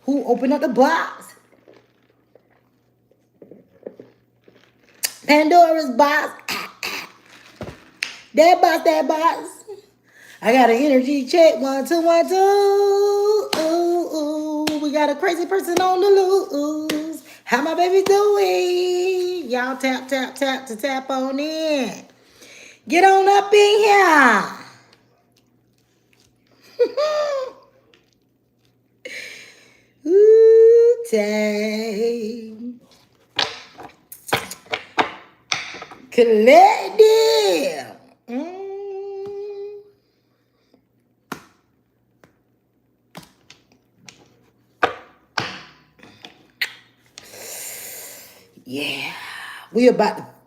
Who opened up the box? Pandora's box. That box, that box. I got an energy check. 1, 2, 1, 2. Ooh, ooh. We got a crazy person on the loose. How my baby doing? Y'all tap, tap, tap to tap on in. Get on up in here. Ooh, time. Collective. Yeah,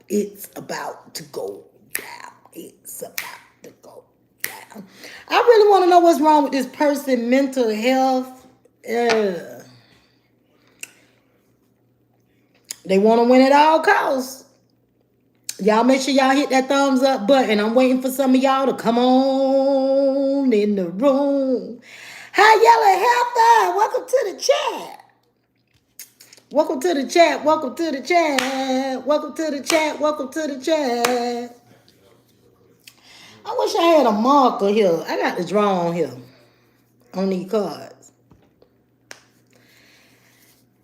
it's about to go down. It's about to go down. I really want to know what's wrong with this person, mental health. They want to win at all costs. Y'all make sure y'all hit that thumbs up button. I'm waiting for some of y'all to come on in the room. Hi, Yellow Heifer. Welcome to the chat. Welcome to the chat. Welcome to the chat. Welcome to the chat. Welcome to the chat. I wish I had a marker here. I got the draw on here on these cards.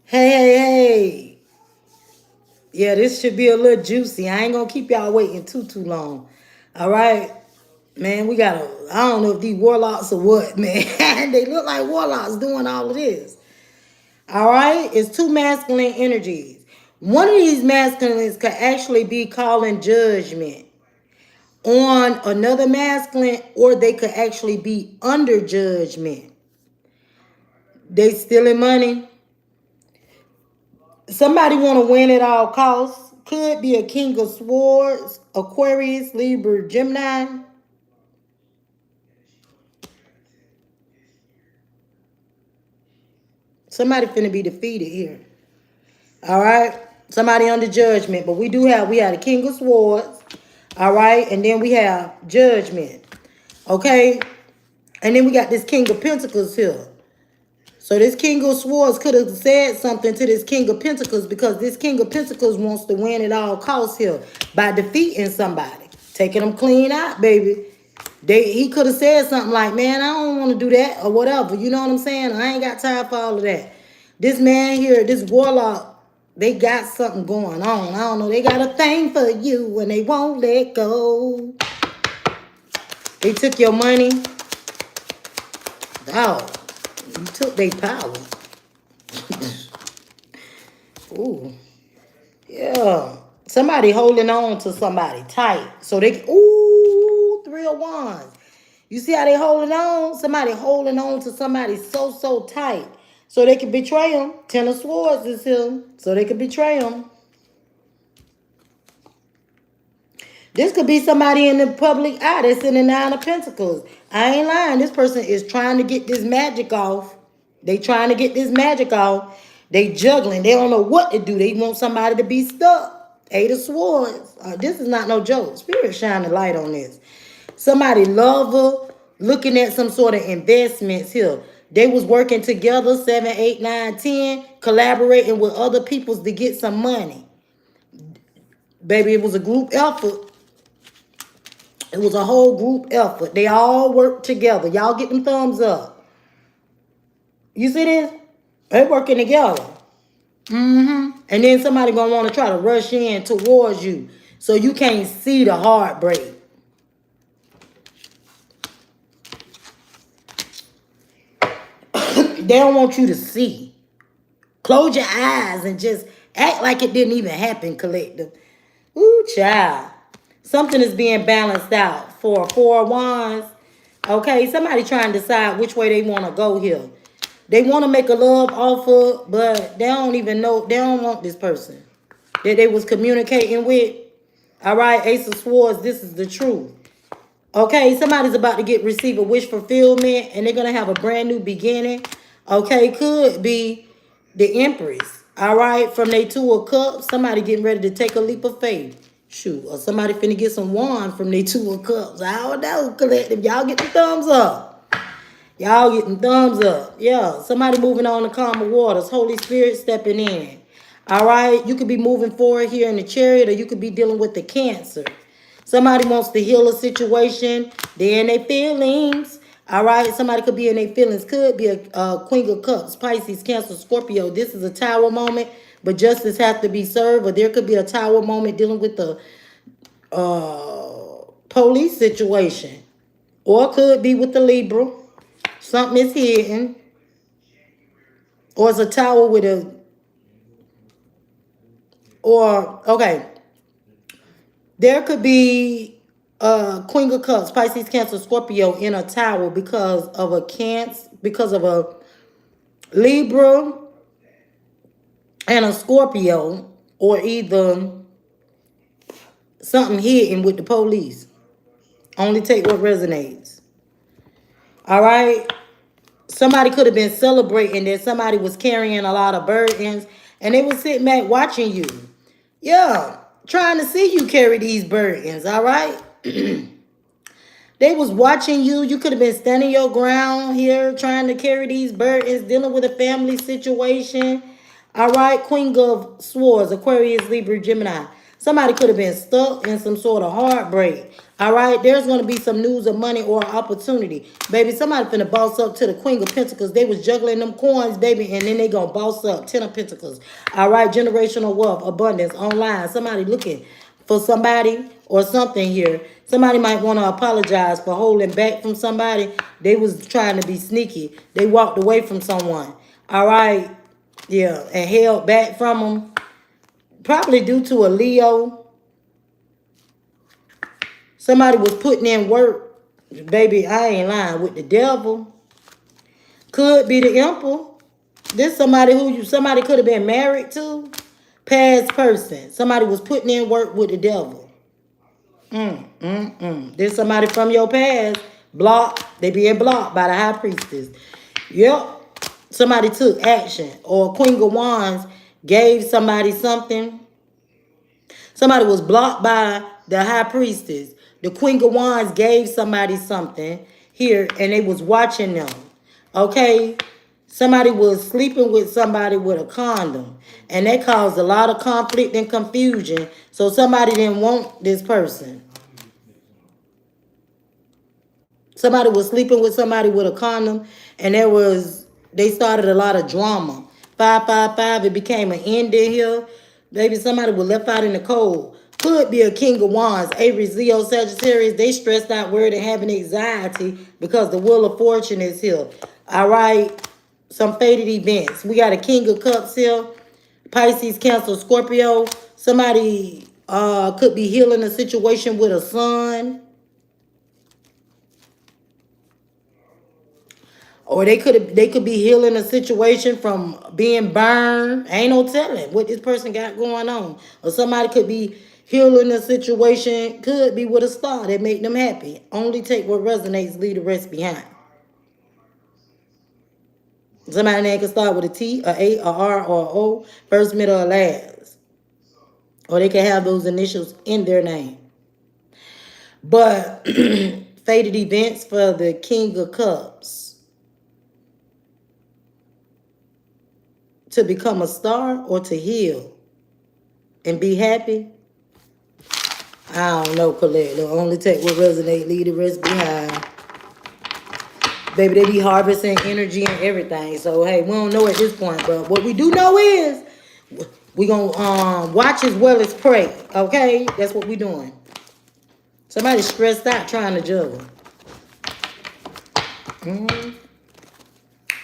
Hey, hey, hey. Yeah, this should be a little juicy. I ain't gonna keep y'all waiting too long. All right. Man, we got I don't know if these warlocks or what, man. They look like warlocks doing all of this. All right. It's two masculine energies. One of these masculines could actually be calling judgment on another masculine, or they could actually be under judgment. They stealing money. Somebody want to win at all costs. Could be a King of Swords, Aquarius, Libra, Gemini. Somebody finna be defeated here. All right. Somebody under judgment. But we had a King of Swords. All right. And then we have judgment. Okay. And then we got this King of Pentacles here. So this King of Swords could have said something to this King of Pentacles, because this King of Pentacles wants to win at all costs here by defeating somebody. Taking them clean out, baby. He could have said something like, man, I don't want to do that or whatever. You know what I'm saying? I ain't got time for all of that. This man here, this warlock, they got something going on. I don't know. They got a thing for you and they won't let go. They took your money. Dog, you took their power. Ooh. Yeah. Somebody holding on to somebody tight. So they, ooh, 3 of Wands. You see how they holding on? Somebody holding on to somebody so tight. So they can betray them. 10 of Swords is here. So they can betray them. This could be somebody in the public eye that's in the 9 of Pentacles. I ain't lying. This person is trying to get this magic off. They trying to get this magic off. They juggling. They don't know what to do. They want somebody to be stuck. 8 of Swords. This is not no joke. Spirit shine the light on this. Somebody lover looking at some sort of investments here. They was working together, 7, 8, 9, 10, collaborating with other peoples to get some money. Baby, it was a group effort. It was a whole group effort. They all worked together. Y'all get them thumbs up. You see this? They working together. And then somebody gonna want to try to rush in towards you, so you can't see the heartbreak. They don't want you to see. Close your eyes and just act like it didn't even happen, collective. Ooh, child. Something is being balanced out for 4 of Wands. Okay, somebody trying to decide which way they want to go here. They want to make a love offer, but they don't even know. They don't want this person that they was communicating with. All right, Ace of Swords, this is the truth. Okay, somebody's about to receive a wish fulfillment, and they're going to have a brand new beginning. Okay, could be the Empress. All right, from their 2 of Cups, somebody getting ready to take a leap of faith. Shoot, or somebody finna get some wand from their 2 of Cups. I don't know, collective. Y'all get the thumbs up. Y'all getting thumbs up. Yeah, somebody moving on to calmer waters. Holy Spirit stepping in. All right, you could be moving forward here in the chariot, or you could be dealing with the cancer. Somebody wants to heal a situation. They're in their feelings. All right, somebody could be in their feelings. Could be a Queen of Cups, Pisces, Cancer, Scorpio. This is a tower moment, but justice has to be served. Or there could be a tower moment dealing with the police situation. Or could be with the Libra. Something is hidden. Or it's a tower with a, or, okay. There could be a Queen of Cups, Pisces, Cancer, Scorpio in a tower because of a Cancer, because of a Libra and a Scorpio, or either something hidden with the police. Only take what resonates. All right. Somebody could have been celebrating that somebody was carrying a lot of burdens and they were sitting back watching you. Yeah, trying to see you carry these burdens, all right? They was watching you. You could have been standing your ground here trying to carry these burdens, dealing with a family situation. All right, Queen of Swords, Aquarius, Libra, Gemini. Somebody could have been stuck in some sort of heartbreak. All right, there's going to be some news of money or opportunity. Baby, somebody finna boss up to the Queen of Pentacles. They was juggling them coins, baby, and then they going to boss up. 10 of Pentacles. All right, generational wealth, abundance, online. Somebody looking for somebody or something here. Somebody might want to apologize for holding back from somebody. They was trying to be sneaky. They walked away from someone. All right. Yeah, and held back from them. Probably due to a Leo. Somebody was putting in work. Baby, I ain't lying, with the devil. Could be the emperor. This somebody who somebody could have been married to. Past person. Somebody was putting in work with the devil. There's somebody from your past. Blocked. They being blocked by the high priestess. Yep. Somebody took action. Or Queen of Wands gave somebody something. Somebody was blocked by the high priestess. The Queen of Wands gave somebody something here and they was watching them. Okay? Somebody was sleeping with somebody with a condom. And that caused a lot of conflict and confusion. So somebody didn't want this person. Somebody was sleeping with somebody with a condom. And they started a lot of drama. 555, it became an ending here. Maybe somebody was left out in the cold. Could be a King of Wands, Aries, Leo, Sagittarius. They stressed out, worried, and having anxiety because the Wheel of Fortune is here. All right. Some fated events. We got a King of Cups here. Pisces, Cancer, Scorpio. Somebody could be healing a situation with a son. Or they could be healing a situation from being burned. Ain't no telling what this person got going on. Or somebody could be healing a situation, could be with a star that make them happy. Only take what resonates, leave the rest behind. Somebody name can start with a T, a A, a R, or a O, first, middle, or last. Or they can have those initials in their name. But fated events for the King of Cups. To become a star or to heal and be happy? I don't know, Colette. They'll only take what resonates, leave the rest behind. Baby, they be harvesting energy and everything. So, hey, we don't know at this point. But what we do know is we going to watch as well as pray. Okay? That's what we doing. Somebody's stressed out trying to juggle.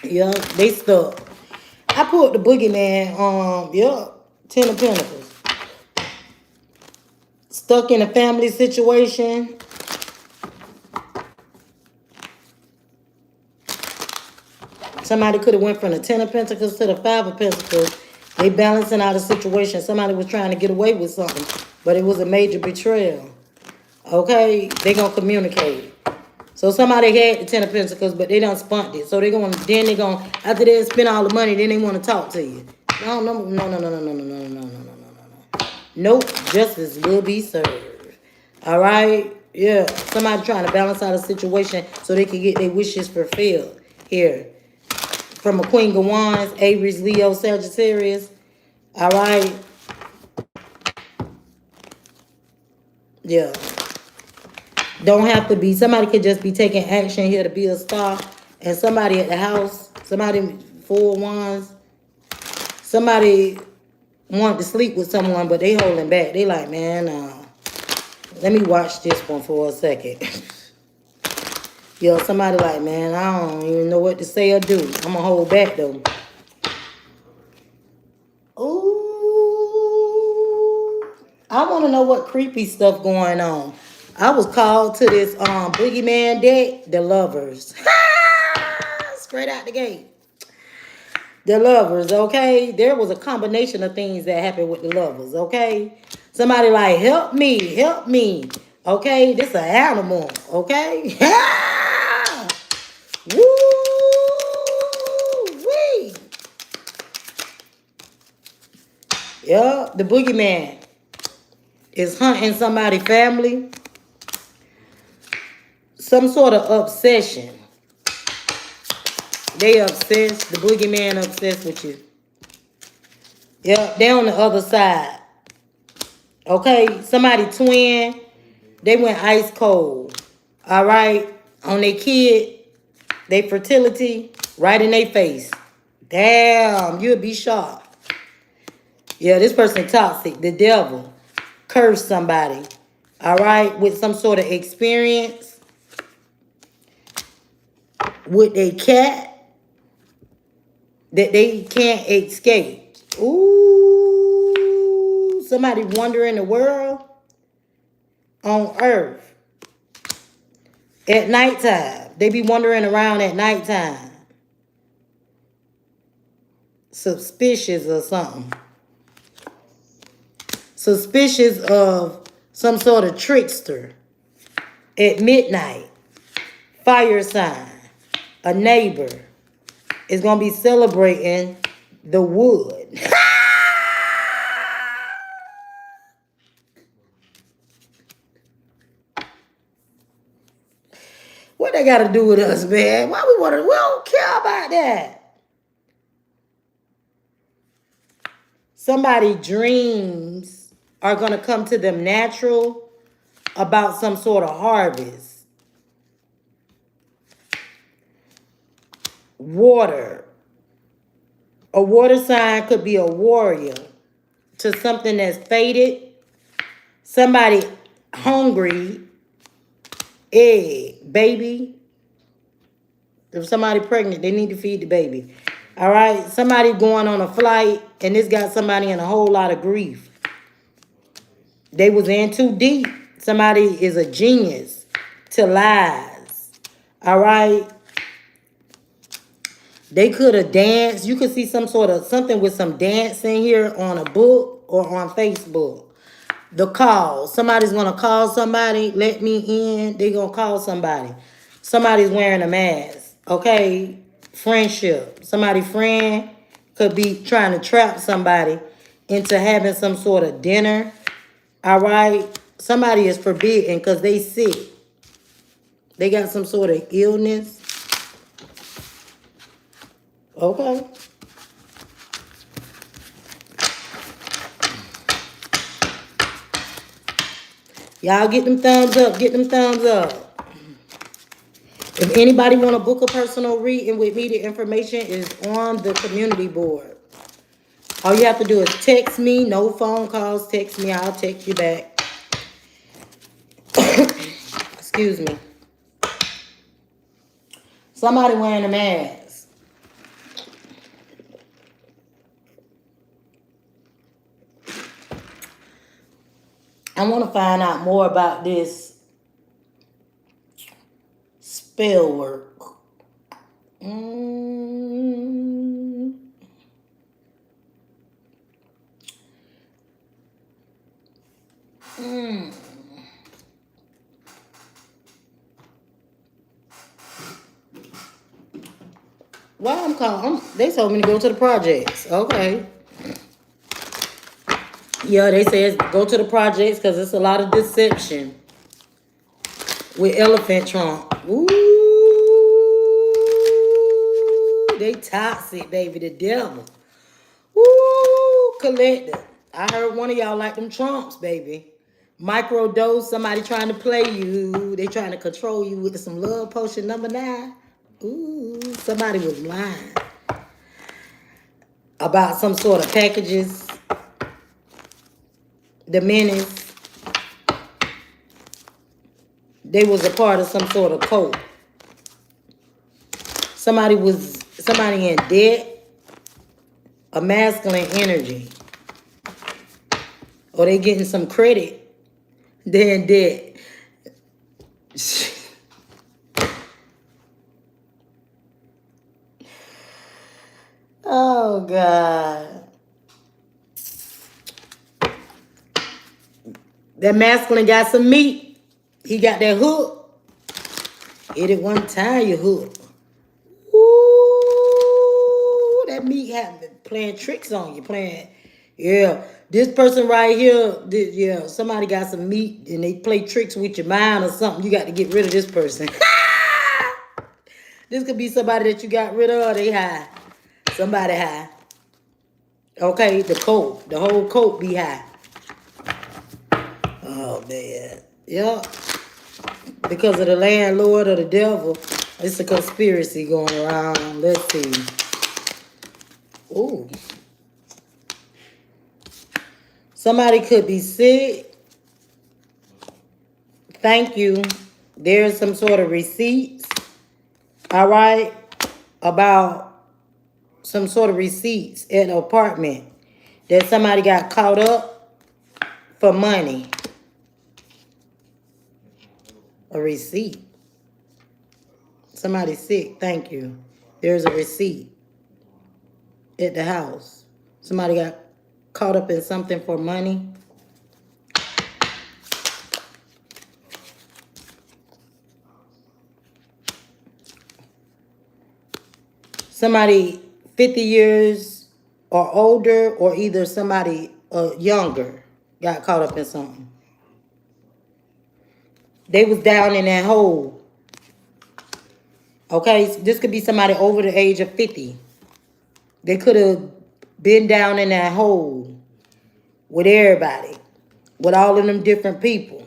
Yeah, they stuck. I pulled the boogeyman. Yeah, 10 of Pentacles. Stuck in a family situation. Somebody could have went from the 10 of Pentacles to the 5 of Pentacles. They balancing out a situation. Somebody was trying to get away with something, but it was a major betrayal. Okay, they gonna communicate. So somebody had the 10 of Pentacles, but they done spunked it. So after they spend all the money, then they want to talk to you. No. Nope, justice will be served. All right, yeah. Somebody trying to balance out a situation so they can get their wishes fulfilled. Here. From a Queen of Wands, Aries, Leo, Sagittarius. All right. Yeah. Don't have to be. Somebody could just be taking action here to be a star. And somebody at the house, somebody 4 Wands, somebody want to sleep with someone, but they holding back. They like, man, let me watch this one for a second. Yo, somebody like, man, I don't even know what to say or do. I'm gonna hold back though. Ooh, I want to know what creepy stuff going on. I was called to this boogeyman deck, the lovers. Straight out the gate. The lovers, okay? There was a combination of things that happened with the lovers, okay? Somebody like, help me, help me. Okay, this an animal, okay? Woo-wee. Yeah, the boogeyman is hunting somebody's family. Some sort of obsession. They obsessed. The boogeyman obsessed with you. Yeah, they on the other side. Okay, somebody twin. They went ice cold. All right, on their kid, their fertility, right in their face. Damn, you'll be shocked. Yeah, this person toxic. The devil cursed somebody. All right, with some sort of experience with a cat that they can't escape. Ooh, somebody wandering the world on earth at nighttime. They be wandering around at nighttime. Suspicious or something. Suspicious of some sort of trickster at midnight. Fire sign. A neighbor is going to be celebrating the wood. What they got to do with us, man? Why we don't care about that. Somebody dreams are going to come to them natural about some sort of harvest. Water. A water sign could be a warrior to something that's fated. Somebody hungry. Egg. Baby. If somebody pregnant, they need to feed the baby. All right? Somebody going on a flight, and this got somebody in a whole lot of grief. They was in too deep. Somebody is a genius to lies. All right? They could have danced. You could see some sort of something with some dancing here on a book or on Facebook. The call. Somebody's going to call somebody. Let me in. They're going to call somebody. Somebody's wearing a mask. Okay? Friendship. Somebody's friend could be trying to trap somebody into having some sort of dinner. All right? Somebody is forbidden because they sick. They got some sort of illness. Okay. Y'all get them thumbs up. Get them thumbs up. If anybody want to book a personal reading with me, the information is on the community board. All you have to do is text me. No phone calls. Text me. I'll text you back. Excuse me. Somebody wearing a mask. I want to find out more about this spell work. Why I'm calling? They told me to go to the projects. Okay. Yeah, they said go to the projects because it's a lot of deception with elephant trunk. Ooh. They toxic, baby. The devil. Woo, collector. I heard one of y'all like them Trumps, baby. Microdose, somebody trying to play you. They trying to control you with some love potion number 9. Ooh, somebody was lying about some sort of packages. The menace. They was a part of some sort of cult. Somebody in debt. A masculine energy. Or they getting some credit. They're in debt. Oh, God. That masculine got some meat. He got that hook. Hit it one time, you hook. Ooh, that meat having playing tricks on you. Yeah. This person right here, somebody got some meat and they play tricks with your mind or something. You got to get rid of this person. This could be somebody that you got rid of. They high. Somebody high. Okay, the whole coat be high. Oh, man. Yeah. Because of the landlord or the devil, it's a conspiracy going around. Let's see. Ooh. Somebody could be sick. Thank you. There's some sort of receipts. All right. About some sort of receipts at an apartment that somebody got caught up for money. A receipt. Somebody's sick. Thank you. There's a receipt at the house. Somebody got caught up in something for money. Somebody 50 years or older, or either somebody younger got caught up in something. They was down in that hole. Okay, so this could be somebody over the age of 50. They could have been down in that hole with everybody, with all of them different people.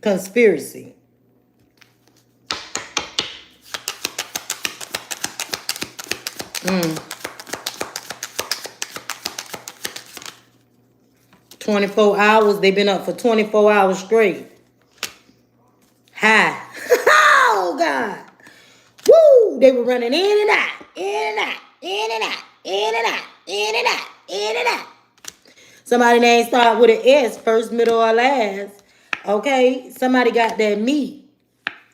Conspiracy. Mm. 24 hours. They've been up for 24 hours straight. High. Oh, God. Woo! They were running in and out, in and out, in and out, in and out, in and out, in and out. Somebody name start with an S, first, middle, or last. Okay? Somebody got that meat.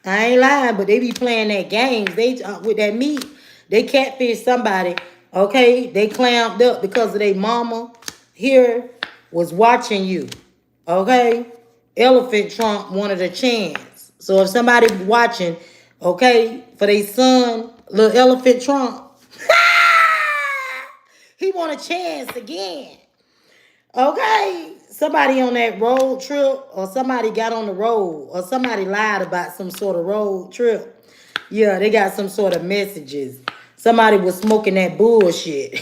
I ain't lying, but they be playing that games. They with that meat, they catfish somebody. Okay? They clamped up because of their mama here was watching you. Okay? Elephant Trump wanted a chance. So if somebody watching, okay, for their son, little Elephant Trump, he want a chance again. Okay? Somebody on that road trip, or somebody got on the road, or somebody lied about some sort of road trip. Yeah, they got some sort of messages. Somebody was smoking that bullshit.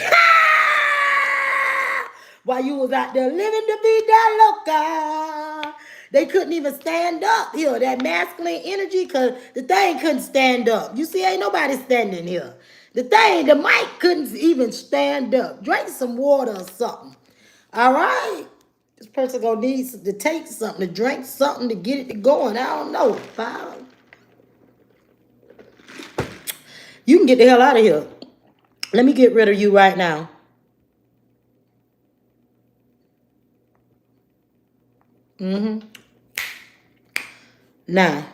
While you was out there living to be that loca. They couldn't even stand up here. That masculine energy, because the thing couldn't stand up. You see, ain't nobody standing here. The mic couldn't even stand up. Drink some water or something. All right? This person gonna need to take something, to drink something, to get it going. I don't know. You can get the hell out of here. Let me get rid of you right now. Now,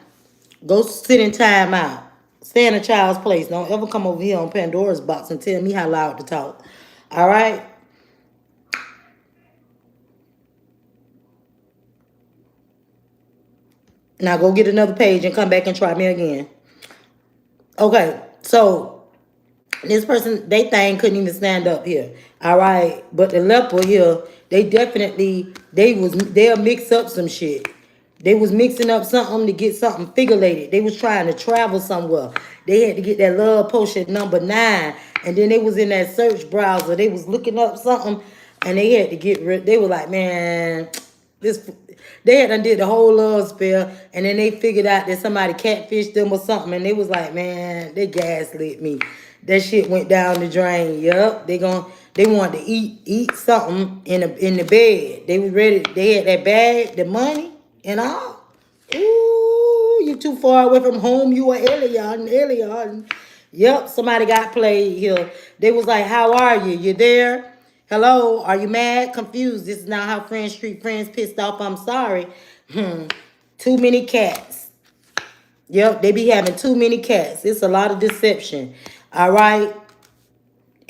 go sit in time out. Stay in a child's place. Don't ever come over here on Pandora's box and tell me how loud to talk. All right? Now go get another page and come back and try me again. Okay, so this person, they thing couldn't even stand up here. All right, but the leper here, they'll mix up some shit. They was mixing up something to get something figurated. They was trying to travel somewhere. They had to get that love potion number 9. And then they was in that search browser. They was looking up something and they had to get rid. They were like, man, this. They had done did the whole love spell. And then they figured out that somebody catfished them or something. And they was like, man, they gaslit me. That shit went down the drain. Yup. They wanted to eat something in the bed. They was ready. They had that bag, the money. And all. Ooh, you too far away from home. You are alien. Yep, somebody got played here. They was like, how are you? You there? Hello? Are you mad? Confused? This is not how friends treat friends. Pissed off. I'm sorry. Too many cats. Yep, they be having too many cats. It's a lot of deception. All right?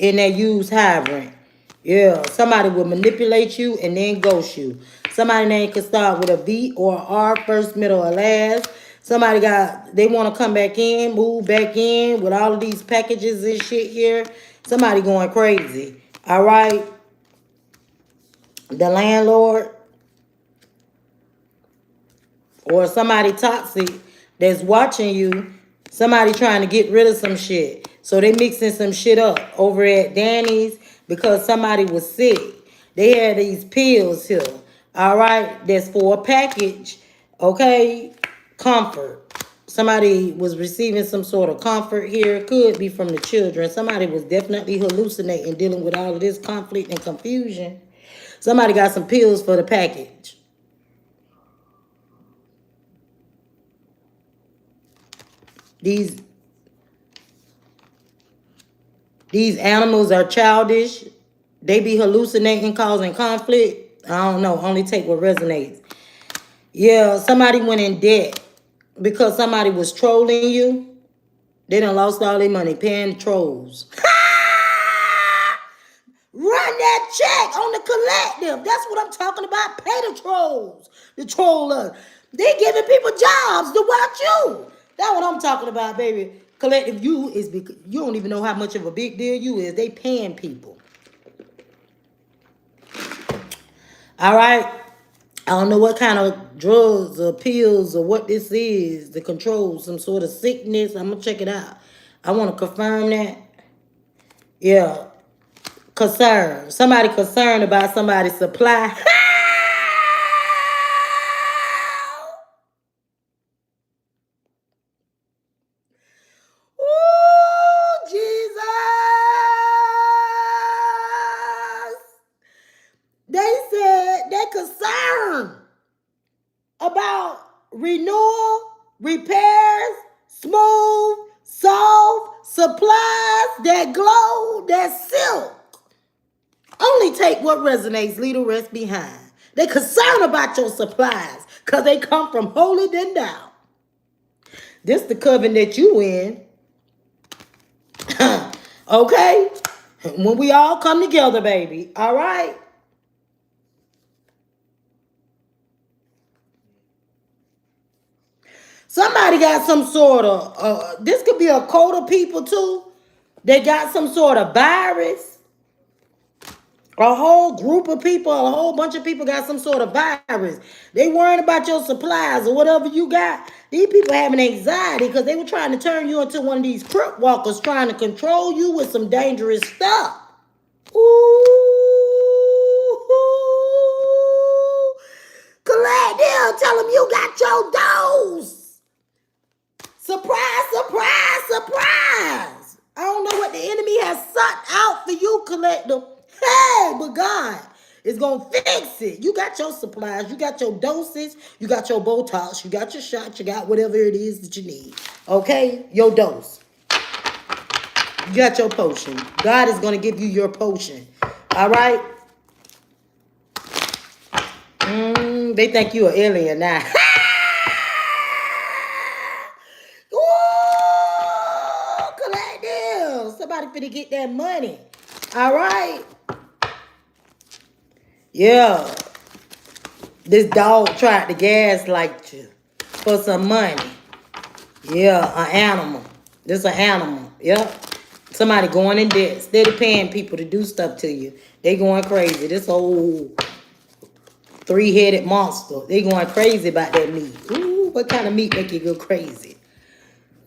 In that used hydrant. Yeah, somebody will manipulate you and then ghost you. Somebody name could start with a V or R, first, middle, or last. Somebody they want to come back in, move back in with all of these packages and shit here. Somebody going crazy. All right. The landlord or somebody toxic that's watching you. Somebody trying to get rid of some shit. So they mixing some shit up over at Danny's because somebody was sick. They had these pills here. All right. That's for a package. Okay. Comfort. Somebody was receiving some sort of comfort here. Could be from the children. Somebody was definitely hallucinating, dealing with all of this conflict and confusion. Somebody got some pills for the package. These animals are childish. They be hallucinating, causing conflict. I don't know. Only take what resonates. Yeah, somebody went in debt because somebody was trolling you. They done lost all their money paying the trolls. Run that check on the collective. That's what I'm talking about. Pay the trolls. The trollers. They giving people jobs to watch you. That's what I'm talking about, baby. Collective you is because you don't even know how much of a big deal you is. They paying people. All right. I don't know what kind of drugs or pills or what this is to control some sort of sickness. I'm going to check it out. I want to confirm that. Yeah. Concern. Somebody concerned about somebody's supply. Ooh, Jesus. They said they concerned about renewal, repairs, smooth, soft, supplies that glow, that silk. Only take what resonates, leave the rest behind. They concerned about your supplies because they come from holier than thou. This the covenant that you in. Okay? When we all come together, baby. All right? Somebody got some sort of, this could be a code of people too. They got some sort of virus. A whole group of people, a whole bunch of people got some sort of virus. They worrying about your supplies or whatever you got. These people having anxiety because they were trying to turn you into one of these crip walkers trying to control you with some dangerous stuff. Ooh. Collect them. Tell them you got your dose. Surprise, surprise, surprise. I don't know what the enemy has sought out for you, collector. Hey, but God is going to fix it. You got your supplies. You got your doses. You got your Botox. You got your shots. You got whatever it is that you need. Okay? Your dose. You got your potion. God is going to give you your potion. All right? They think you an alien now. Ooh, collect them. Somebody finna get that money. All right? Yeah. This dog tried to gaslight you for some money. Yeah, an animal. This an animal. Yep. Somebody going in debt. Steady paying people to do stuff to you. They going crazy. This whole three-headed monster. They going crazy about that meat. Ooh, what kind of meat make you go crazy?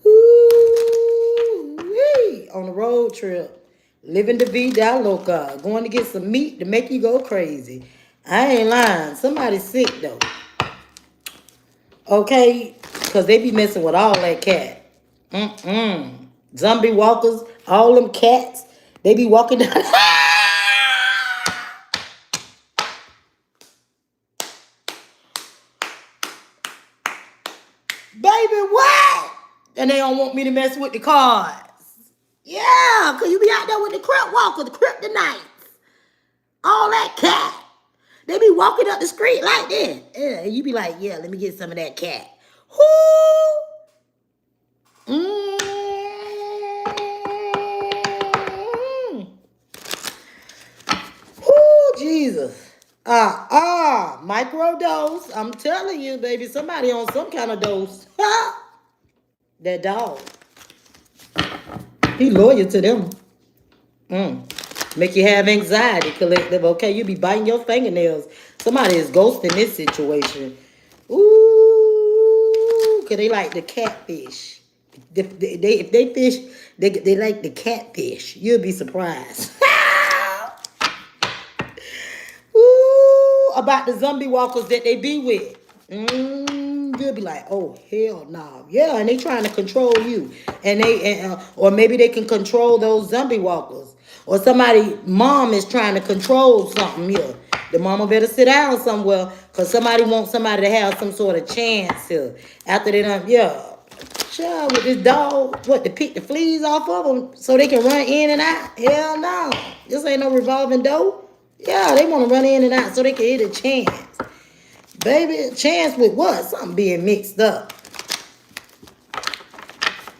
Ooh, wee. On a road trip, living the vida loca, going to get some meat to make you go crazy. I ain't lying. Somebody's sick though. Okay, because they be messing with all that cat. Zombie walkers, all them cats, they be walking down. Baby, what? And they don't want me to mess with the cards. Yeah, because you be out there with the crypt walker, the kryptonite. All that cat. They be walking up the street like this. Yeah, and you be like, yeah, let me get some of that cat. Whoo! Whoo, Jesus. Microdose. I'm telling you, baby, somebody on some kind of dose. That dog. He loyal to them. Make you have anxiety, collective. Okay, you be biting your fingernails. Somebody is ghosting this situation. Ooh, because they like the catfish. If they fish, they like the catfish. You'll be surprised. Ooh, about the zombie walkers that they be with. You'll be like, oh, hell no. Yeah, and they trying to control you. Or maybe they can control those zombie walkers. Or somebody, mom is trying to control something here. The mama better sit down somewhere because somebody wants somebody to have some sort of chance here. After they done, child with this dog, to pick the fleas off of them so they can run in and out? Hell no. This ain't no revolving door. Yeah, they want to run in and out so they can hit a chance. Baby, a chance with what? Something being mixed up.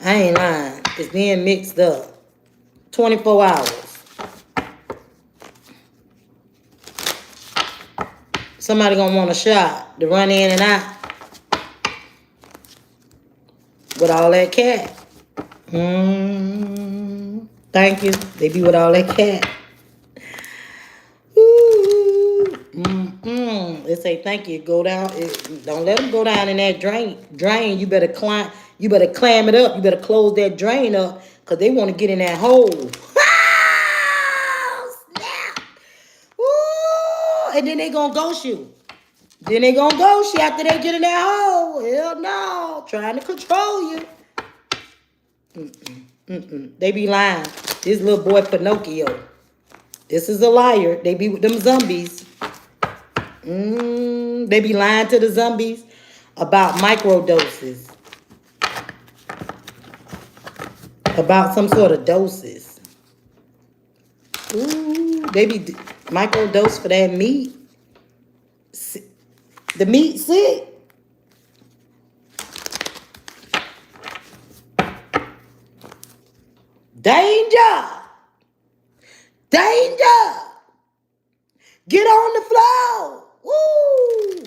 I ain't lying. It's being mixed up. 24 hours. Somebody gonna want a shot to run in and out with all that cat. Thank you. They be with all that cat. They say thank you. Go down. Don't let them go down in that drain. You better climb. You better clam it up. You better close that drain up because they want to get in that hole. Oh, snap. Ooh, and then they gonna ghost you. Then they gonna ghost you after they get in that hole. Hell no, trying to control you. They be lying. This little boy Pinocchio. This is a liar. They be with them zombies. They be lying to the zombies about microdoses. About some sort of doses. Ooh, they be microdose for that meat. The meat sick. Danger. Danger. Get on the floor. Woo!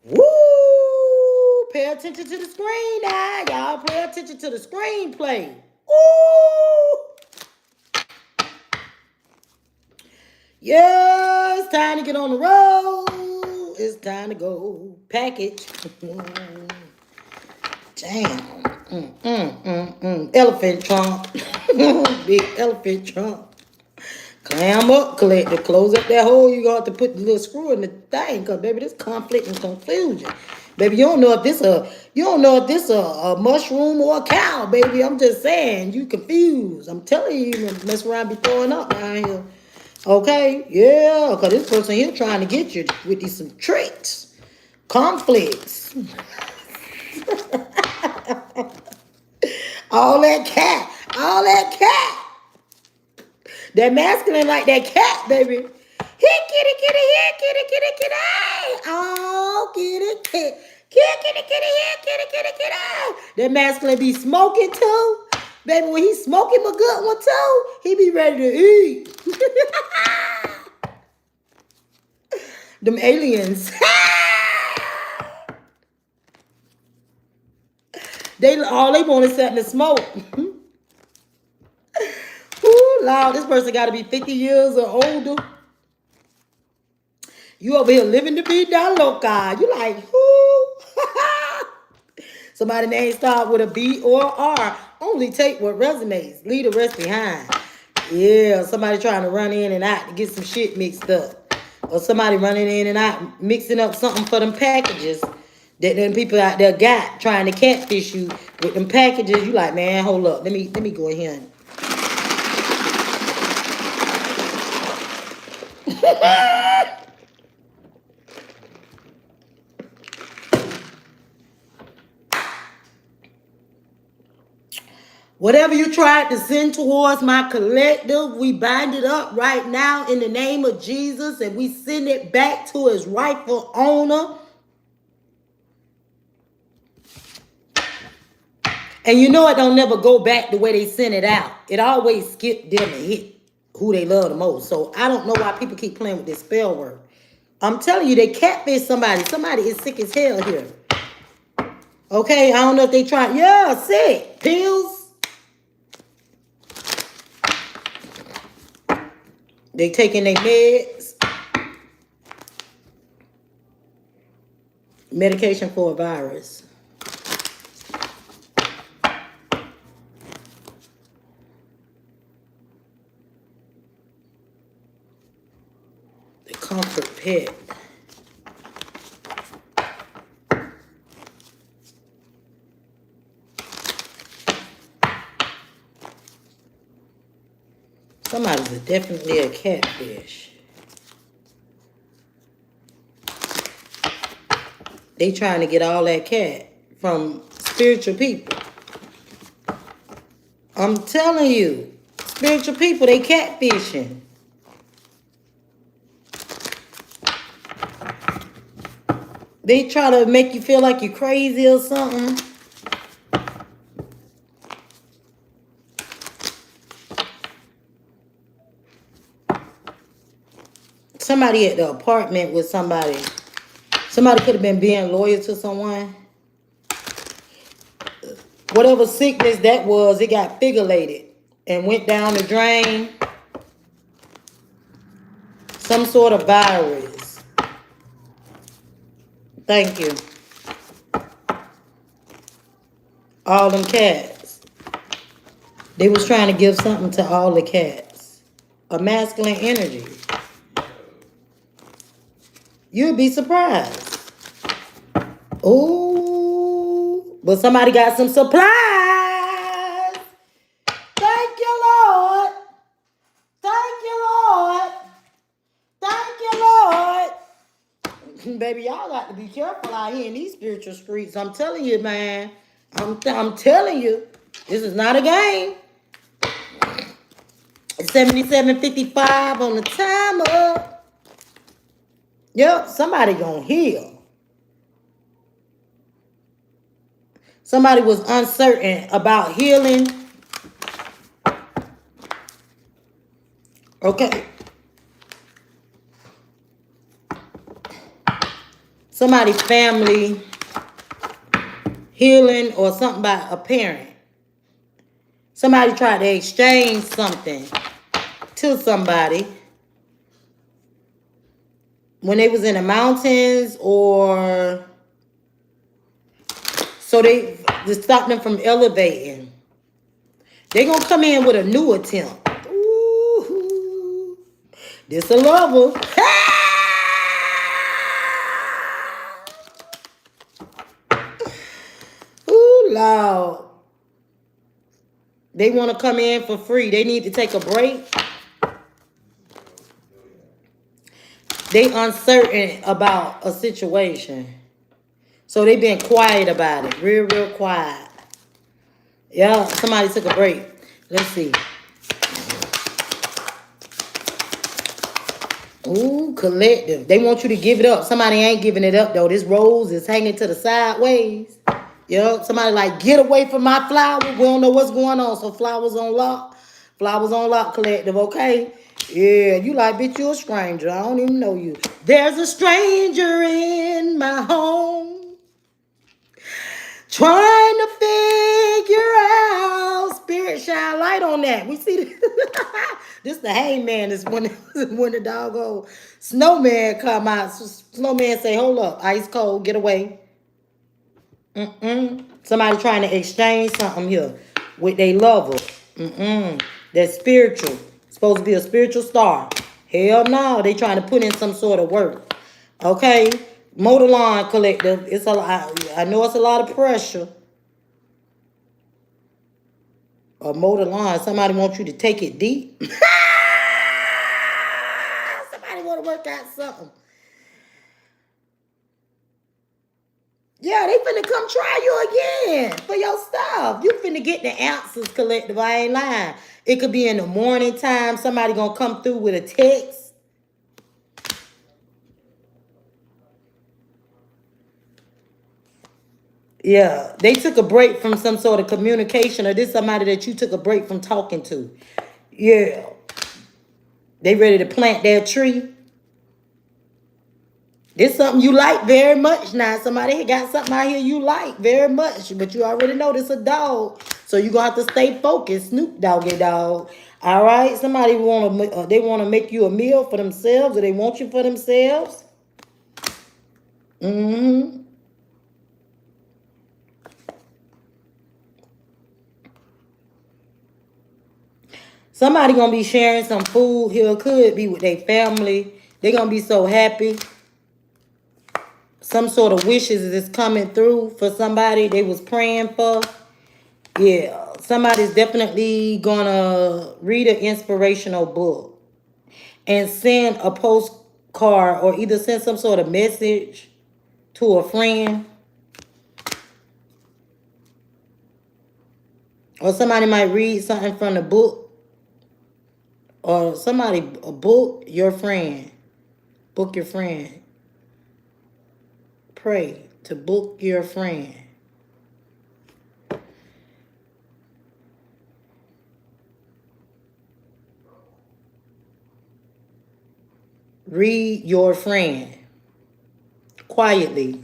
Woo! Pay attention to the screen now. Y'all pay attention to the screenplay. Woo! Yeah, it's time to get on the road. It's time to go package. Damn. Elephant trunk. Big elephant trunk. Clam up, collector. Close up that hole. You got to put the little screw in the thing, cause baby, this conflict and confusion. Baby, you don't know if this a mushroom or a cow, baby. I'm just saying, you confused. I'm telling you, you mess around, be throwing up around here. Okay, yeah, cause this person here trying to get you with these some tricks, conflicts. All that cat. That masculine like that cat, baby. Here, kitty, kitty, here, kitty, kitty, kitty. Oh, kitty, kitty. Kitty, kitty, here, kitty, kitty, kitty. That masculine be smoking too. Baby, when he smoking a good one too, he be ready to eat. Them aliens. All they want is something to smoke. Ooh, Lord, this person got to be 50 years or older. You over here living to be down local. You like, who? Somebody name start with a B or R. Only take what resonates. Leave the rest behind. Yeah, somebody trying to run in and out to get some shit mixed up. Or somebody running in and out, mixing up something for them packages that them people out there got trying to catfish you with them packages. You like, man, hold up. Let me go in here and whatever you tried to send towards my collective, we bind it up right now in the name of Jesus and we send it back to its rightful owner. And you know it don't never go back the way they sent it out. It always skip them and hit who they love the most. So I don't know why people keep playing with this spell word. I'm telling you, they catfish somebody. Somebody is sick as hell here. Okay, I don't know if they try. Yeah, sick. Pills. They taking their meds. Medication for a virus. The comfort pet. Somebody's definitely a catfish. They trying to get all that cat from spiritual people. I'm telling you, spiritual people, they catfishing. They try to make you feel like you're crazy or something. Somebody at the apartment with somebody. Somebody could have been being loyal to someone. Whatever sickness that was, it got figurated and went down the drain. Some sort of virus. Thank you. All them cats. They was trying to give something to all the cats. A masculine energy. You'd be surprised. Ooh. But somebody got some supplies. Thank you, Lord. Thank you, Lord. Thank you, Lord. Baby, y'all got to be careful out here in these spiritual streets. I'm telling you, man. I'm telling you. This is not a game. 77:55 on the timer. Yep, somebody gonna heal. Somebody was uncertain about healing. Okay. Somebody's family healing or something by a parent. Somebody tried to exchange something to somebody when they was in the mountains, or so they stop them from elevating. They gonna come in with a new attempt. Ooh, this a lover. Ooh, Lord. They want to come in for free. They need to take a break. They uncertain about a situation. So they been quiet about it. Real, real quiet. Yeah, somebody took a break. Let's see. Ooh, collective. They want you to give it up. Somebody ain't giving it up, though. This rose is hanging to the sideways. Yeah, somebody like, get away from my flower. We don't know what's going on. So flowers on lock. Flowers on lock, collective, okay? Yeah, you like, bitch, you a stranger. I don't even know you. There's a stranger in my home trying to figure out Spirit shine light on that. We see this the hangman is when when the doggone snowman come out. Snowman say, hold up, ice cold, get away. Somebody trying to exchange something here with their lover. That's spiritual. Supposed to be a spiritual star. Hell no, they trying to put in some sort of work. Okay, motor lawn collective. It's a lot. I know it's a lot of pressure. A motor lawn. Somebody wants you to take it deep. Somebody want to work out something. Yeah, they finna come try you again for your stuff. You finna get the answers, collective. I ain't lying. It could be in the morning time. Somebody gonna come through with a text. Yeah, they took a break from some sort of communication, or this somebody that you took a break from talking to. Yeah, they ready to plant their tree. This something you like very much now. Somebody got something out here you like very much, but you already know this a dog. So you gonna have to stay focused, Snoop Doggy Dog. All right. Somebody they wanna make you a meal for themselves, or they want you for themselves. Somebody gonna be sharing some food here. Could be with their family. They gonna be so happy. Some sort of wishes is coming through for somebody they was praying for. Yeah, somebody's definitely gonna read an inspirational book and send a postcard, or either send some sort of message to a friend. Or somebody might read something from the book. Or somebody, a book your friend. Book your friend. Pray to book your friend. Read your friend quietly.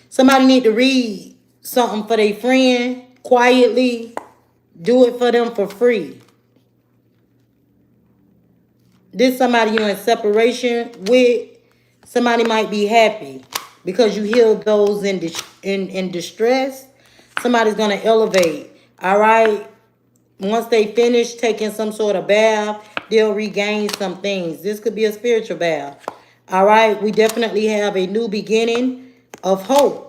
Somebody need to read something for their friend quietly. Do it for them for free. This somebody you're in separation with. Somebody might be happy because you healed those in distress. Somebody's gonna elevate. All right. Once they finish taking some sort of bath, they'll regain some things. This could be a spiritual bath. All right. We definitely have a new beginning of hope.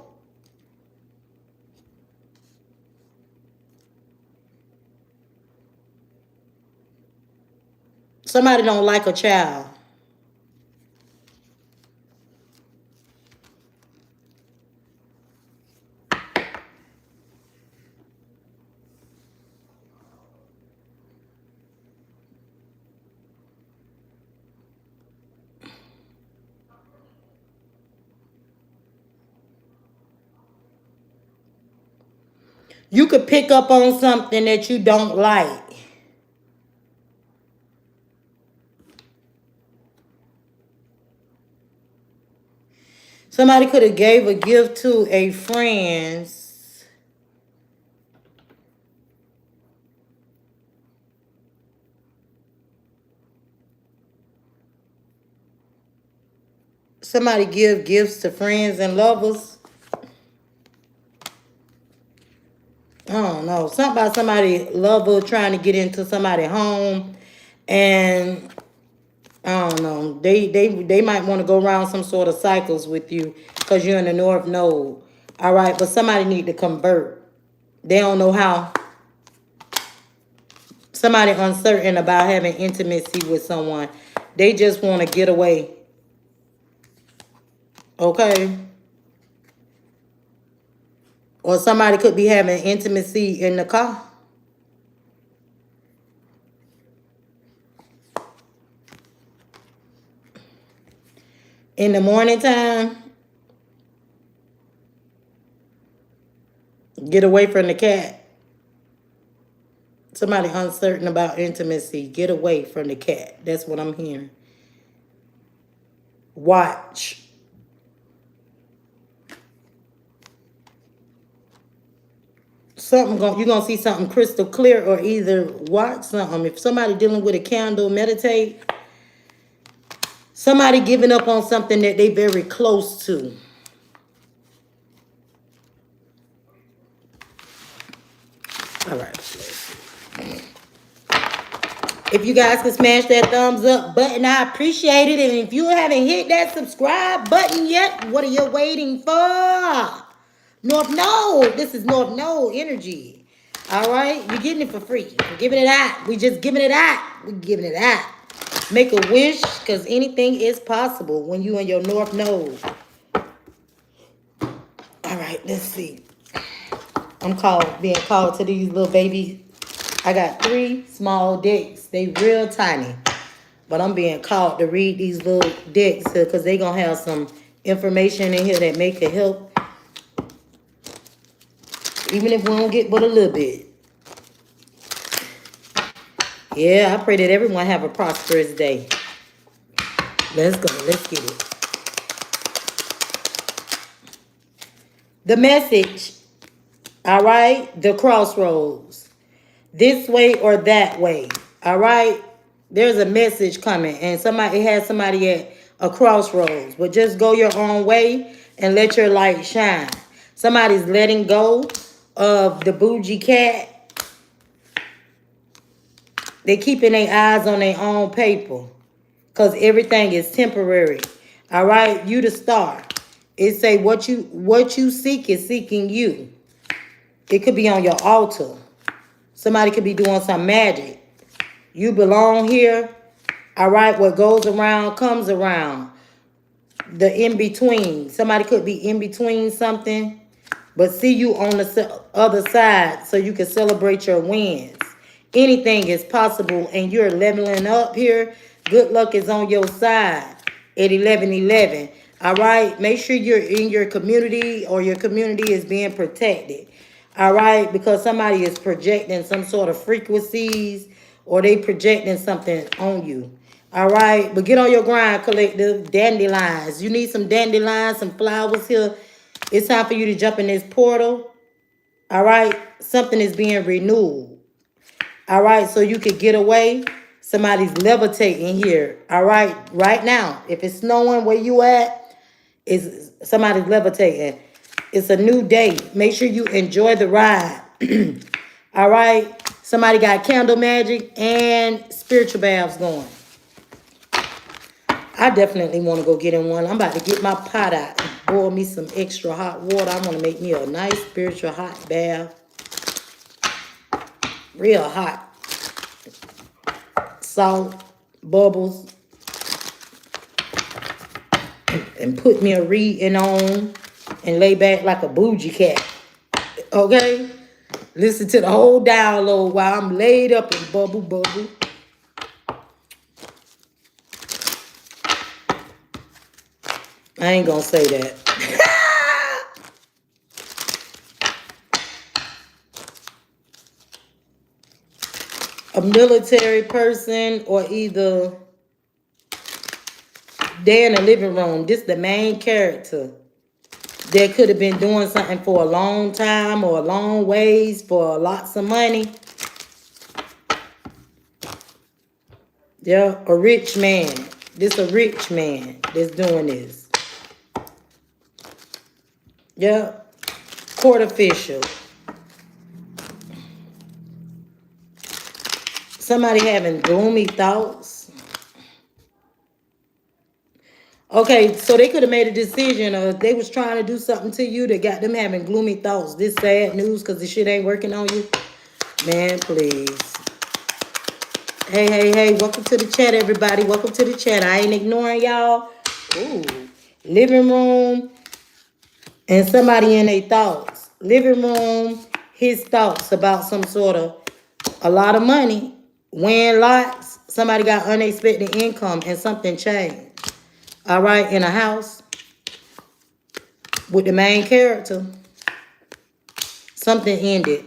Somebody don't like a child. You could pick up on something that you don't like. Somebody could have gave a gift to a friend. Somebody give gifts to friends and lovers. I don't know. Something about somebody lover trying to get into somebody's home, and I don't know. They might want to go around some sort of cycles with you because you're in the North Node. All right, but somebody need to convert. They don't know how. Somebody uncertain about having intimacy with someone. They just want to get away. Okay? Or somebody could be having intimacy in the car. In the morning time, get away from the cat. Somebody uncertain about intimacy. Get away from the cat. That's what I'm hearing. Watch. you're gonna see something crystal clear, or either watch something. If somebody dealing with a candle, meditate. Somebody giving up on something that they very close to. All right. If you guys can smash that thumbs up button, I appreciate it. And if you haven't hit that subscribe button yet, what are you waiting for? North Node. This is North Node energy. All right? You're getting it for free. I'm giving it out. We just giving it out. We're giving it out. Make a wish, because anything is possible when you in your North Node. All right, let's see. I'm being called to these little babies. I got 3 small decks. They real tiny. But I'm being called to read these little decks because they going to have some information in here that make it help. Even if we don't get but a little bit. Yeah, I pray that everyone have a prosperous day. Let's go. Let's get it. The message. All right? The crossroads. This way or that way. All right? There's a message coming. And it has somebody at a crossroads. But just go your own way and let your light shine. Somebody's letting go of the bougie cat. They keeping their eyes on their own paper. Because everything is temporary. All right? You the star. It say what you seek is seeking you. It could be on your altar. Somebody could be doing some magic. You belong here. All right? What goes around comes around. The in-between. Somebody could be in between something. But see you on the other side so you can celebrate your wins. Anything is possible and you're leveling up here. Good luck is on your side at 11:11. All right? Make sure you're in your community or your community is being protected. All right? Because somebody is projecting some sort of frequencies or they projecting something on you. All right? But get on your grind, collective. Dandelions. You need some dandelions, some flowers here. It's time for you to jump in this portal. All right? Something is being renewed. All right? So you could get away. Somebody's levitating here. All right? Right now. If it's snowing where you at, somebody's levitating. It's a new day. Make sure you enjoy the ride. All right? Somebody got candle magic and spiritual baths going. I definitely want to go get in one. I'm about to get my pot out and boil me some extra hot water. I want to make me a nice spiritual hot bath. Real hot. Salt, bubbles. And put me a reading on and lay back like a bougie cat. Okay? Listen to the whole download while I'm laid up in bubble. I ain't gonna say that. A military person or either they're in the living room. This is the main character. They could have been doing something for a long time or a long ways for lots of money. Yeah, a rich man. This a rich man that's doing this. Yeah, court official. Somebody having gloomy thoughts. Okay, so they could have made a decision or they was trying to do something to you that got them having gloomy thoughts. This sad news because the shit ain't working on you. Man, please. Hey, welcome to the chat, everybody. Welcome to the chat. I ain't ignoring y'all. Ooh, living room and somebody in their thoughts. Living room, his thoughts about some sort of a lot of money. Win lots. Somebody got unexpected income and something changed. All right, in a house with the main character. Something ended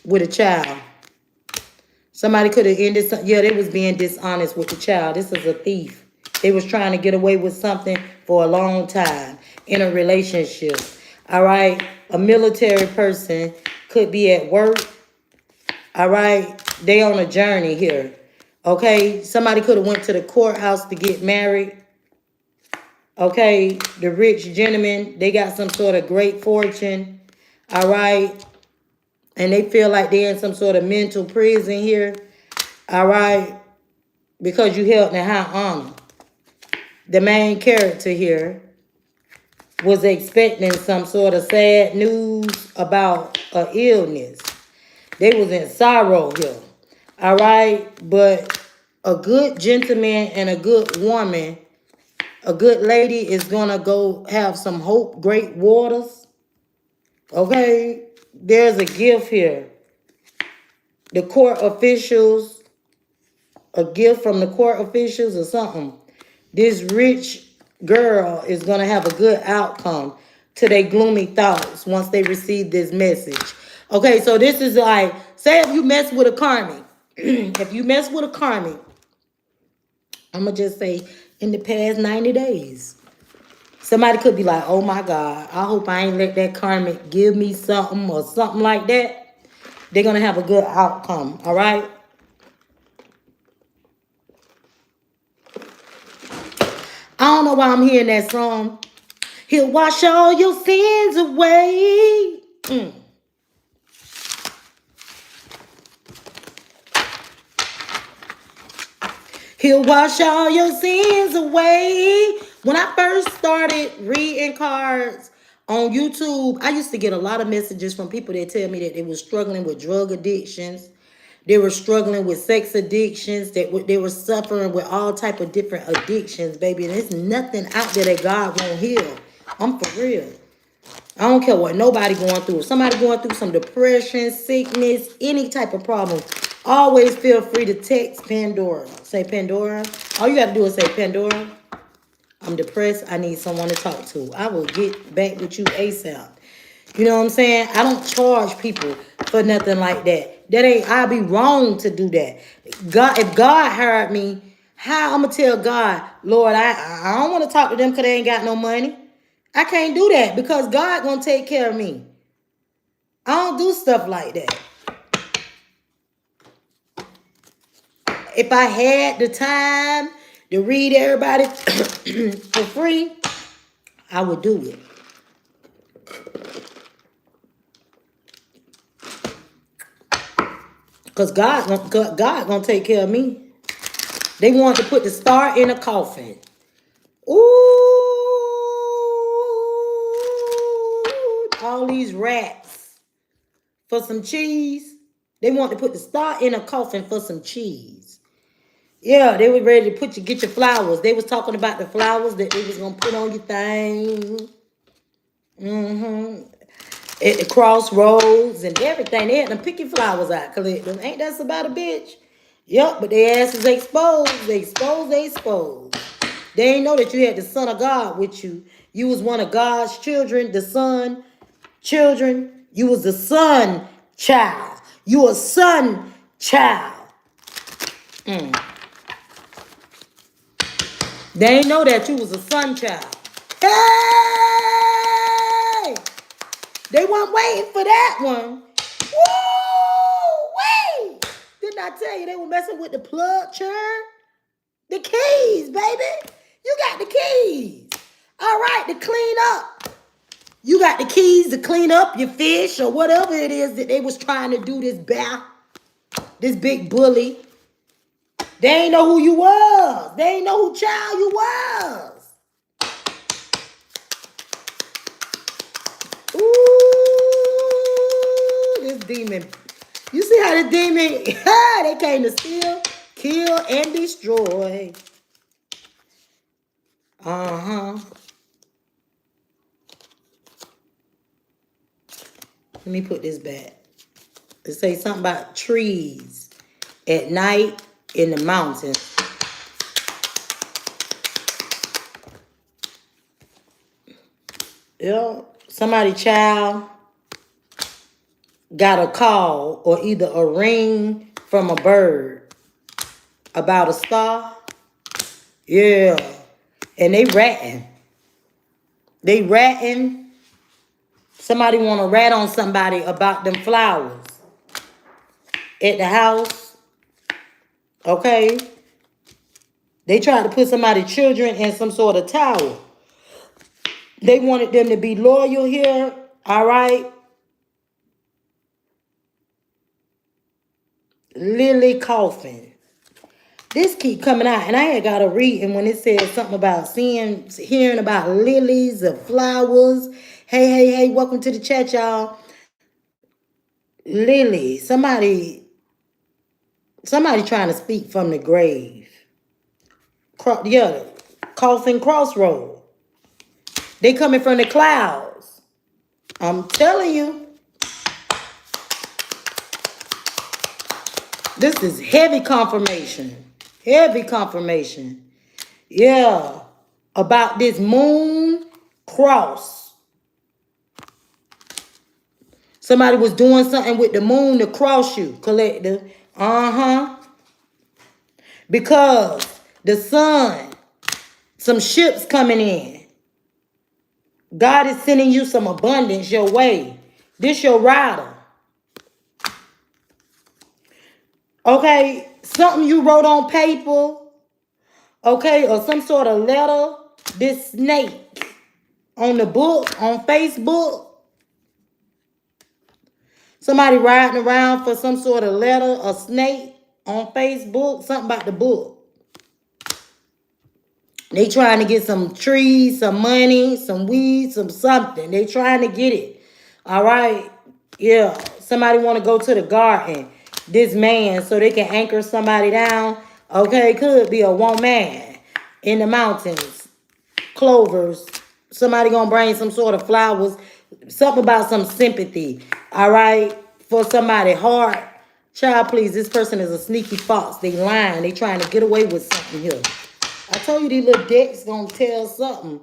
with a child. Somebody could have ended something. Yeah, they was being dishonest with the child. This is a thief. They was trying to get away with something for a long time in a relationship. All right, a military person could be at work. All right, they on a journey here. Okay, somebody could have went to the courthouse to get married. Okay, the rich gentleman, they got some sort of great fortune. All right, and they feel like they're in some sort of mental prison here. All right, because you held in high honor. The main character here was expecting some sort of sad news about an illness. They was in sorrow here. All right, but a good gentleman and a good woman, a good lady is gonna go have some hope, great waters. Okay, there's a gift here. The court officials, a gift from the court officials or something. This rich girl is going to have a good outcome to their gloomy thoughts once they receive this message. Okay, so this is like, say if you mess with a karmic. If you mess with a karmic, I'm going to just say in the past 90 days. Somebody could be like, oh my God, I hope I ain't let that karmic give me something or something like that. They're going to have a good outcome, all right? I don't know why I'm hearing that song. He'll wash all your sins away. He'll wash all your sins away. When I first started reading cards on YouTube, I used to get a lot of messages from people that tell me that they were struggling with drug addictions. They were struggling with sex addictions. They were suffering with all type of different addictions, baby. And there's nothing out there that God won't heal. I'm for real. I don't care what nobody going through. If somebody going through some depression, sickness, any type of problem, always feel free to text Pandora. Say Pandora. All you got to do is say Pandora. I'm depressed. I need someone to talk to. I will get back with you ASAP. You know what I'm saying? I don't charge people for nothing like that. I'll be wrong to do that. God, if God hired me, how I'm gonna tell God, Lord, I don't want to talk to them because they ain't got no money. I can't do that because God gonna take care of me. I don't do stuff like that. If I had the time to read everybody for free, I would do it. Because God gonna take care of me. They want to put the star in a coffin. Ooh, all these rats for some cheese. They want to put the star in a coffin for some cheese. Yeah, they were ready to get your flowers. They was talking about the flowers that they was gonna put on your thing. At the crossroads and everything. They had them picky flowers out, collect them. Ain't that about a bitch? Yup, but their ass is exposed. They exposed. They ain't know that you had the Son of God with you. You was one of God's children, the Son children. You was the Son child. You a Son child. They ain't know that you was a Son child. Hey! They weren't waiting for that one. Woo! Wait! Didn't I tell you they were messing with the plug churn? The keys, baby. You got the keys. All right, to clean up. You got the keys to clean up your fish or whatever it is that they was trying to do, this bear, this big bully. They ain't know who you was. They ain't know who child you was. Ooh, this demon. You see how the demon, they came to steal, kill, and destroy. Let me put this back. It say something about trees at night in the mountains. Yeah, somebody child got a call or either a ring from a bird about a star. Yeah, and they ratting. Somebody want to rat on somebody about them flowers at the house. Okay? They tried to put somebody's children in some sort of tower. They wanted them to be loyal here. All right? Lily Coffin. This keep coming out, and I ain't got to read. And when it says something about hearing about lilies and flowers. Hey, welcome to the chat, y'all. Lily, somebody trying to speak from the grave. Yeah, Coffin Crossroad. They coming from the clouds. I'm telling you. This is heavy confirmation. Heavy confirmation. Yeah. About this moon cross. Somebody was doing something with the moon to cross you, collective. Because the sun, some ships coming in. God is sending you some abundance your way. This your rider. Okay, something you wrote on paper. Okay, or some sort of letter. This snake on the book, on Facebook. Somebody riding around for some sort of letter, a snake on Facebook. Something about the book. They trying to get some trees, some money, some weed, some something. They trying to get it. All right. Yeah. Somebody want to go to the garden. This man, so they can anchor somebody down. Okay. Could be a woman in the mountains. Clovers. Somebody gonna bring some sort of flowers. Something about some sympathy. All right. For somebody heart. Child, please. This person is a sneaky fox. They lying. They trying to get away with something here. I told you these little decks gonna tell something.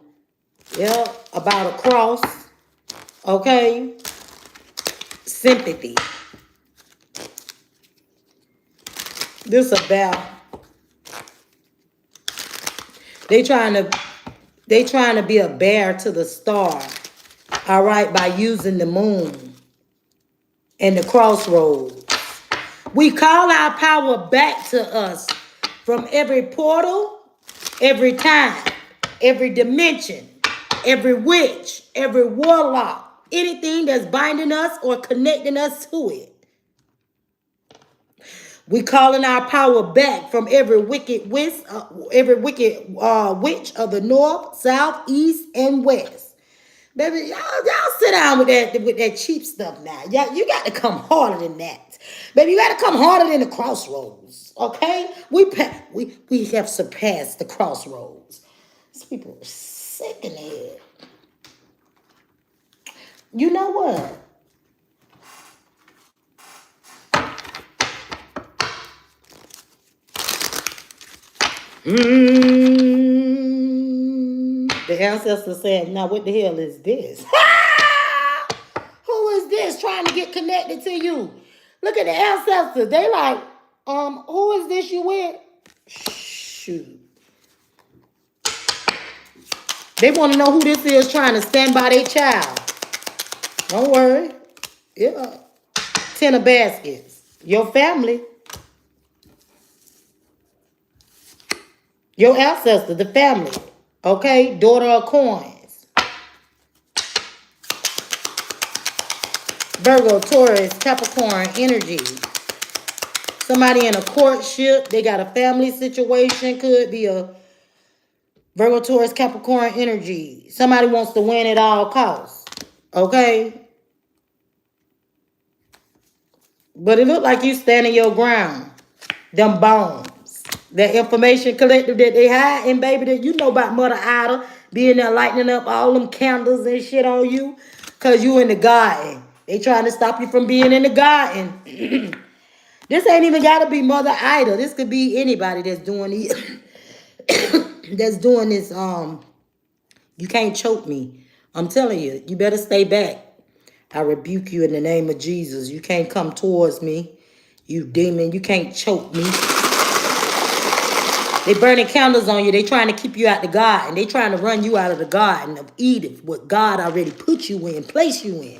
Yeah, about a cross. Okay. Sympathy. This about. They trying to be a bear to the star. All right, by using the moon and the crossroads. We call our power back to us from every portal. Every time, every dimension, every witch, every warlock, anything that's binding us or connecting us to it. We calling our power back from every wicked witch of the north, south, east, and west. Baby, y'all sit down with that cheap stuff now. You got to come harder than that. Baby, you got to come harder than the crossroads. Okay? We have surpassed the crossroads. These people are sick in the head. You know what? The ancestor said, now what the hell is this? Who is this trying to get connected to you? Look at the ancestors. They like, who is this you with? Shoot. They want to know who this is trying to stand by their child. Don't worry. Yeah. 10 of baskets. Your family. Your ancestor, the family. Okay? Daughter of coins. Virgo, Taurus, Capricorn, energy. Somebody in a courtship. They got a family situation. Could be a Virgo, Taurus, Capricorn energy. Somebody wants to win at all costs. Okay? But it look like you standing your ground. Them bones. That information collective that they hiding, baby, that you know about Mother Ida being there lighting up all them candles and shit on you. Because you in the garden. They trying to stop you from being in the garden. This ain't even got to be Mother Ida. This could be anybody that's doing that's doing this. You can't choke me. I'm telling you, you better stay back. I rebuke you in the name of Jesus. You can't come towards me. You demon, you can't choke me. They burning candles on you. They trying to keep you out the garden. They trying to run you out of the garden of Eden, what God already put you in, place you in.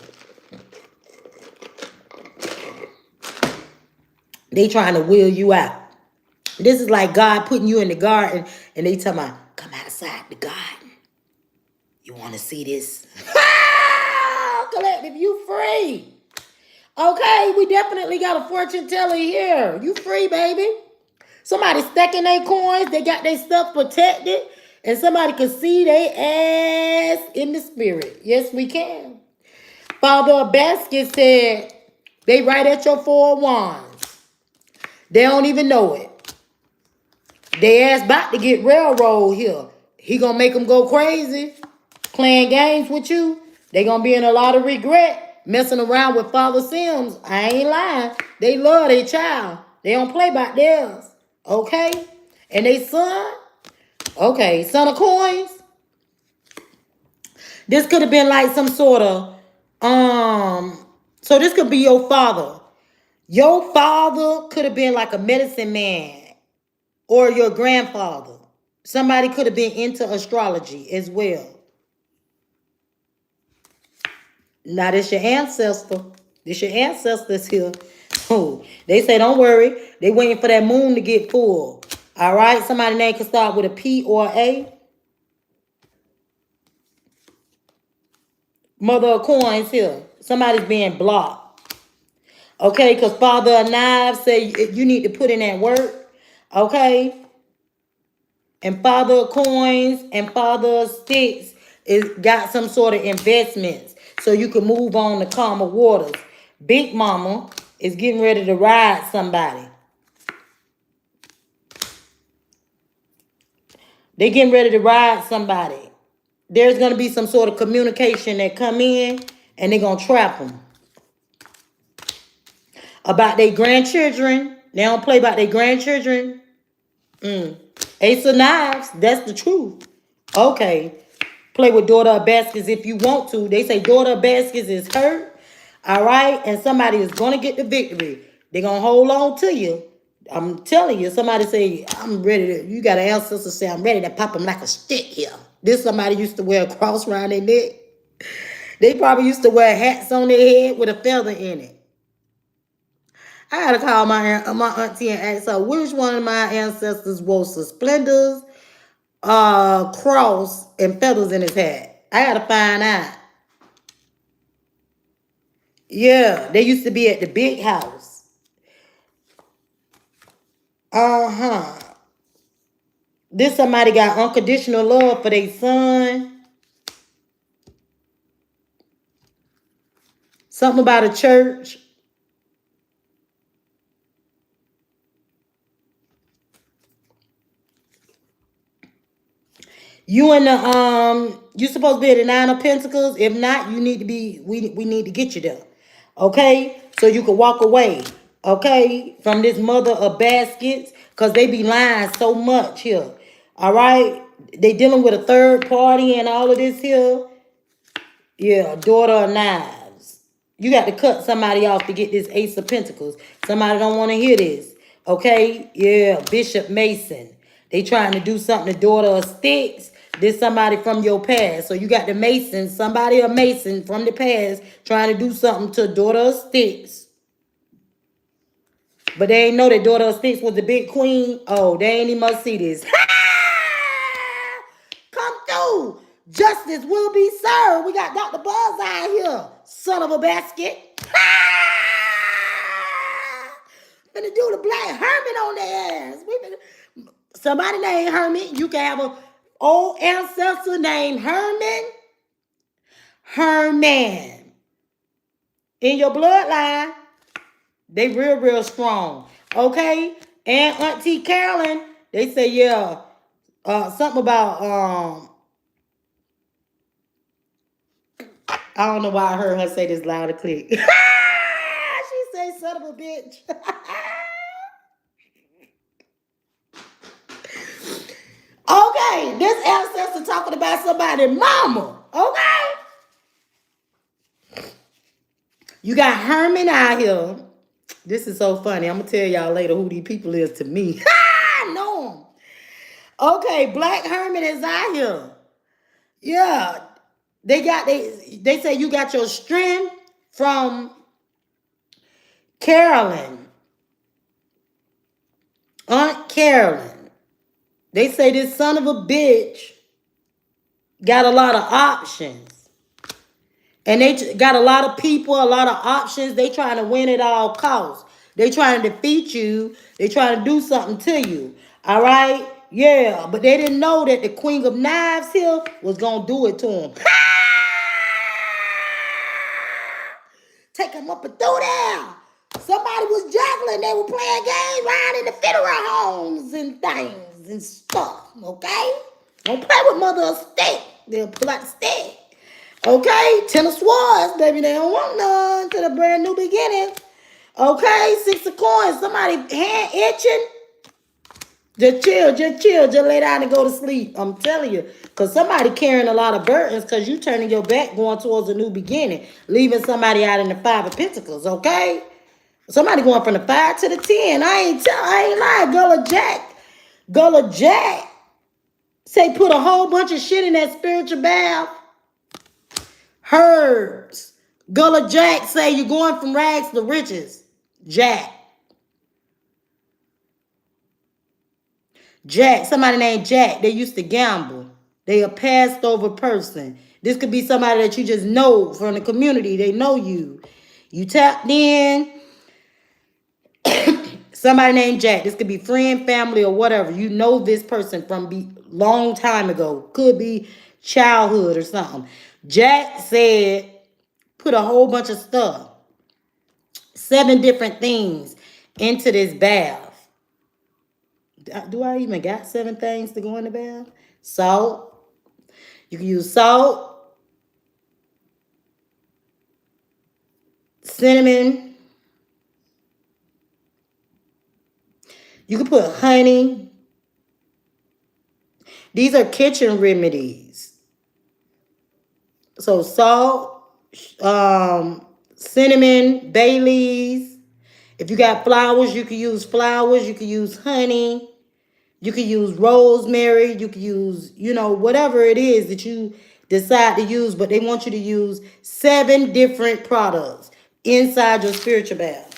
They trying to wheel you out. This is like God putting you in the garden and they talking about, come outside the garden. You want to see this? Collective, you free. Okay, we definitely got a fortune teller here. You free, baby. Somebody stacking their coins. They got their stuff protected. And somebody can see their ass in the spirit. Yes, we can. Father Basket said, they right at your 4 of Wands. They don't even know it. They ass about to get railroad here. He gonna make them go crazy. Playing games with you. They gonna be in a lot of regret. Messing around with Father Sims. I ain't lying. They love their child. They don't play by theirs. Okay? And they son. Okay, son of coins. This could have been like some sort of so this could be your father. Your father could have been like a medicine man or your grandfather. Somebody could have been into astrology as well. Now this your ancestor. This your ancestors here. Oh, they say don't worry. They waiting for that moon to get full. All right. Somebody's name can start with a P or A. Mother of coins here. Somebody's being blocked. Okay, because Father of Knives say you need to put in that work. Okay. And Father of Coins and Father of Sticks is got some sort of investments. So you can move on to calmer waters. Big Mama is getting ready to ride somebody. They're getting ready to ride somebody. There's going to be some sort of communication that come in and they're going to trap them. About their grandchildren. They don't play about their grandchildren. Ace of Knives. That's the truth. Okay. Play with Daughter of Baskets if you want to. They say Daughter of Baskets is hurt. All right. And somebody is going to get the victory. They're going to hold on to you. I'm telling you. Somebody say, I'm ready to. You got an ancestor say, I'm ready to pop them like a stick here. This somebody used to wear a cross around their neck. They probably used to wear hats on their head with a feather in it. I had to call my auntie and ask her which one of my ancestors wore suspenders, cross, and feathers in his hat. I had to find out. Yeah, they used to be at the big house. This somebody got unconditional love for their son. Something about a church. You and the you supposed to be at the 9 of Pentacles. If not, you need to be. We need to get you there. Okay, so you can walk away. Okay, from this mother of baskets, cause they be lying so much here. All right, they dealing with a third party and all of this here. Yeah, Daughter of Knives. You got to cut somebody off to get this Ace of Pentacles. Somebody don't want to hear this. Okay? Yeah, Bishop Mason. They trying to do something to Daughter of Sticks. This somebody from your past. So you got the Mason, somebody a Mason from the past trying to do something to Daughter of Sticks. But they ain't know that Daughter of Sticks was the big queen. Oh, they ain't even must see this. Come through. Justice will be served. We got Dr. Bullseye here. Son of a basket. Finna do the black Herman on their ass. Somebody named Herman. You can have an old ancestor named Herman. Herman. In your bloodline, they real strong. Okay? And Auntie Carolyn, they say, yeah, something about I don't know why I heard her say this loud and clear. She say, son of a bitch. Okay, this ancestor talking about somebody's mama. Okay? You got Herman out here. This is so funny. I'm going to tell y'all later who these people is to me. I know them. Okay, Black Hermit is out here. Yeah. They say you got your strength from Carolyn. Aunt Carolyn. They say this son of a bitch got a lot of options. And they got a lot of people, a lot of options. They trying to win at all costs. They trying to defeat you. They trying to do something to you. All right? Yeah. But they didn't know that the Queen of Knives here was going to do it to him. Take him up and through there. Somebody was juggling. They were playing games around in the funeral homes and things and stuff. Okay? Don't play with mother of stick. They'll pull out the stick. Okay? Ten of Swords, baby. They don't want none to the brand new beginning. Okay? Six of Coins. Somebody hand itching. Just chill, just lay down and go to sleep. I'm telling you. Because somebody carrying a lot of burdens because you turning your back going towards a new beginning. Leaving somebody out in the Five of Pentacles, okay? Somebody going from the 5 to the 10. I ain't lying. Gullah Jack say put a whole bunch of shit in that spiritual bath. Herbs. Gullah Jack say you're going from rags to riches. Jack, somebody named Jack, they used to gamble. They a passed over person. This could be somebody that you just know from the community. They know you. You tapped in. Somebody named Jack. This could be friend, family, or whatever. You know this person from long time ago. Could be childhood or something. Jack said, put a whole bunch of stuff. 7 different things into this bath. Do I even got 7 things to go in the bath? Salt. You can use salt, cinnamon. You can put honey. These are kitchen remedies. So salt, cinnamon, bay leaves. If you got flowers, you can use flowers. You can use honey. You can use rosemary. You can use, whatever it is that you decide to use. But they want you to use 7 different products inside your spiritual bath.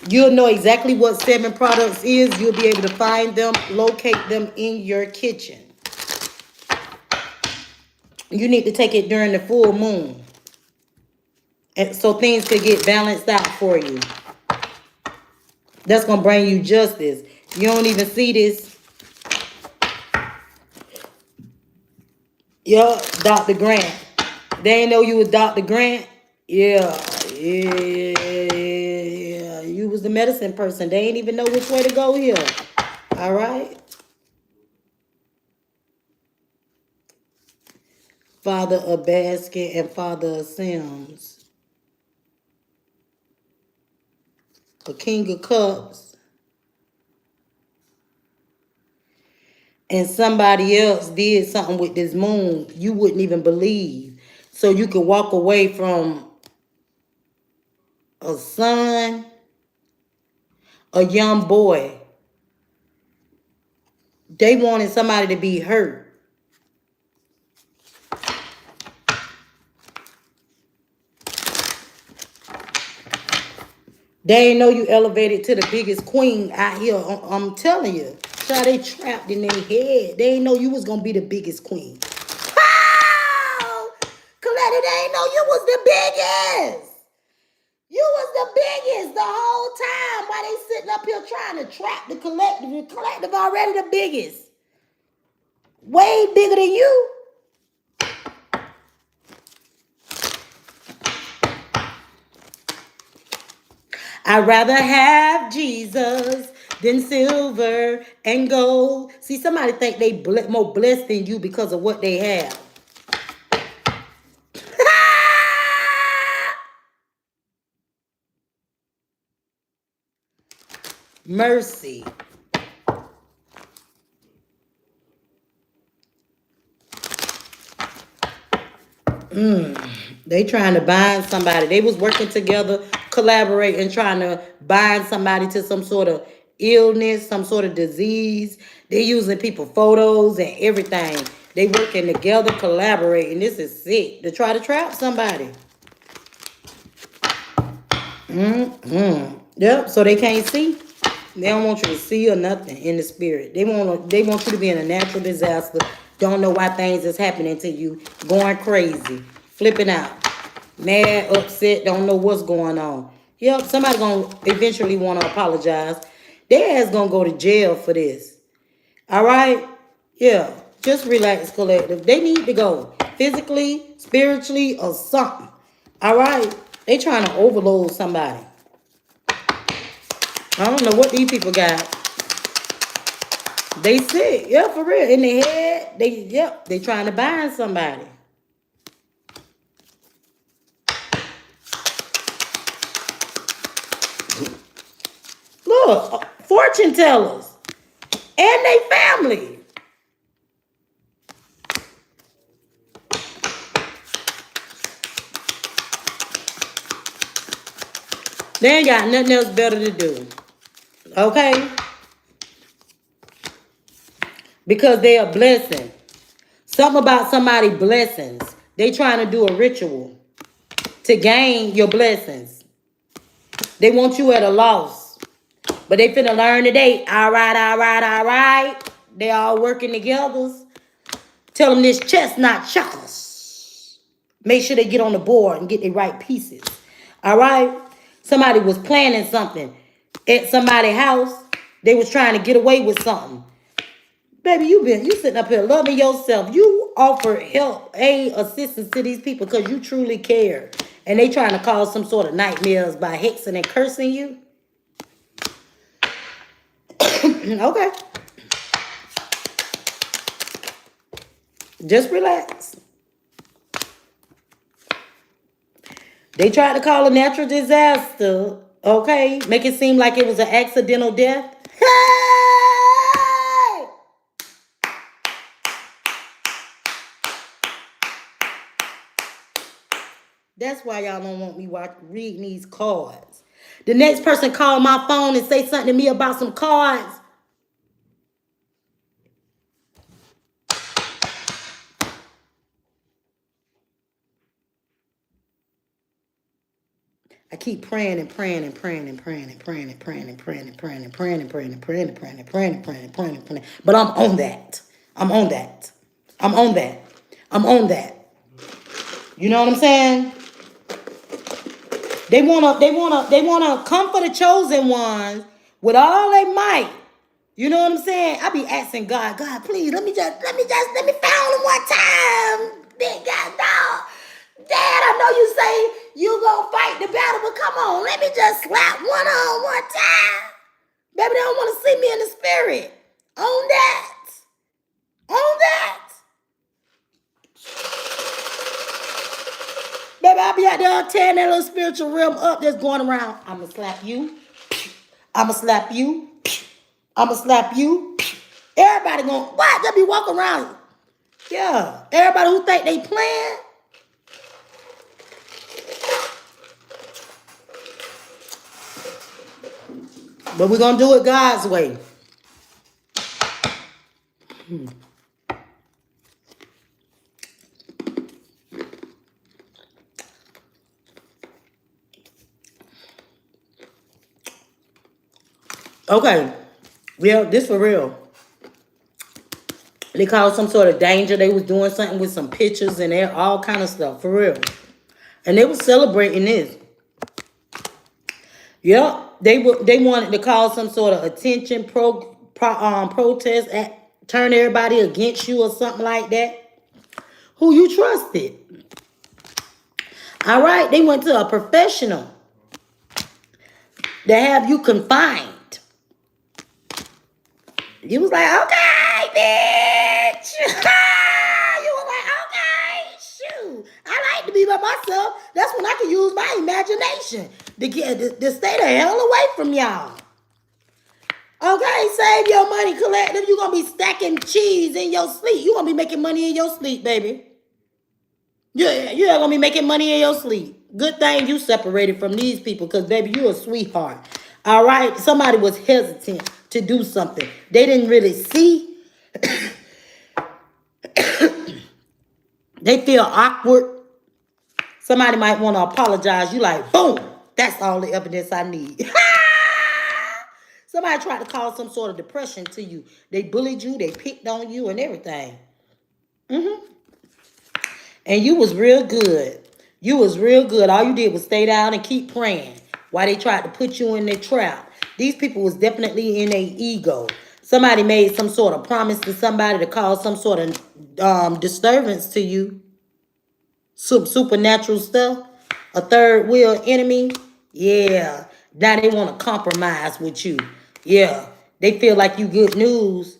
You'll know exactly what 7 products is. You'll be able to find them, locate them in your kitchen. You need to take it during the full moon. And so things could get balanced out for you. That's going to bring you justice. You don't even see this. Yeah, Dr. Grant. They ain't know you was Dr. Grant. Yeah. You was the medicine person. They ain't even know which way to go here. All right. Father of Basket and Father of Sims. A King of Cups. And somebody else did something with this moon you wouldn't even believe. So you could walk away from a son, a young boy. They wanted somebody to be hurt. They ain't know you elevated to the biggest queen out here. I'm telling you. Child, they trapped in their head. They ain't know you was going to be the biggest queen. Oh! Coletta, they ain't know you was the biggest. You was the biggest the whole time while they sitting up here trying to trap the collective. The collective already the biggest. Way bigger than you. I'd rather have Jesus than silver and gold. See, somebody think they more blessed than you because of what they have. Mercy. They trying to bind somebody. They was working together, collaborating, trying to bind somebody to some sort of illness, some sort of disease. They using people photos and everything. They working together, collaborating. This is sick. To try to trap somebody. Yep, so they can't see. They don't want you to see or nothing in the spirit. They want you to be in a natural disaster. Don't know why things is happening to you. Going crazy. Flipping out. Mad, upset, don't know what's going on. Yep, somebody gonna eventually want to apologize. Their ass gonna go to jail for this. All right? Yeah, just relax, collective. They need to go physically, spiritually, or something. All right? They trying to overload somebody. I don't know what these people got. They sick. Yeah, for real. In their head, they trying to bind somebody. Look, fortune tellers and they family. They ain't got nothing else better to do. Okay? Because they are blessing. Something about somebody's blessings. They trying to do a ritual to gain your blessings. They want you at a loss. But they finna learn today. All right. They all working together. Tell them this chestnut chuckles. Make sure they get on the board and get the right pieces. All right? Somebody was planning something at somebody's house. They was trying to get away with something. Baby, you sitting up here loving yourself. You offer help, aid, assistance to these people because you truly care. And they trying to cause some sort of nightmares by hexing and cursing you. Okay. Just relax. They tried to call a natural disaster, okay? Make it seem like it was an accidental death. Hey! That's why y'all don't want me reading these cards. The next person call my phone and say something to me about some cards. I keep praying and praying and praying and praying and praying and praying and praying and praying and praying and praying and praying and praying and praying and praying and praying and praying. But I'm on that. I'm on that. I'm on that. I'm on that. You know what I'm saying? They wanna come for the chosen ones with all they might. You know what I'm saying? I be asking God, please let me found him one time. Big God, dog. Dad, I know you say you gonna fight the battle, but come on, let me just slap one on one time. Baby, they don't want to see me in the spirit. On that. On that. Baby, I'll be out there tearing that little spiritual realm up that's going around. I'ma slap you. I'ma slap you. I'ma slap you. Everybody gonna, what? They be walking around. Yeah. Everybody who think they playing. But we're going to do it God's way. Okay. Yeah, this for real. They called some sort of danger. They was doing something with some pictures and all kind of stuff. For real. And they was celebrating this. Yep. They wanted to cause some sort of attention protest, turn everybody against you or something like that. Who you trusted. All right. They went to a professional to have you confined. You was like, okay, bitch. You was like, okay, shoot. I like to be by myself. That's when I can use my imagination to stay the hell away from y'all. Okay, save your money, collective. You're going to be stacking cheese in your sleep. You're going to be making money in your sleep, baby. Yeah, you're going to be making money in your sleep. Good thing you separated from these people because, baby, you're a sweetheart. All right. Somebody was hesitant to do something. They didn't really see. They feel awkward. Somebody might want to apologize. You like, boom. That's all the evidence I need. Somebody tried to cause some sort of depression to you. They bullied you. They picked on you and everything. And you was real good. You was real good. All you did was stay down and keep praying while they tried to put you in their trap. These people was definitely in a ego. Somebody made some sort of promise to somebody to cause some sort of disturbance to you. Some supernatural stuff. A third wheel enemy. Yeah. Now they want to compromise with you. Yeah. They feel like you good news.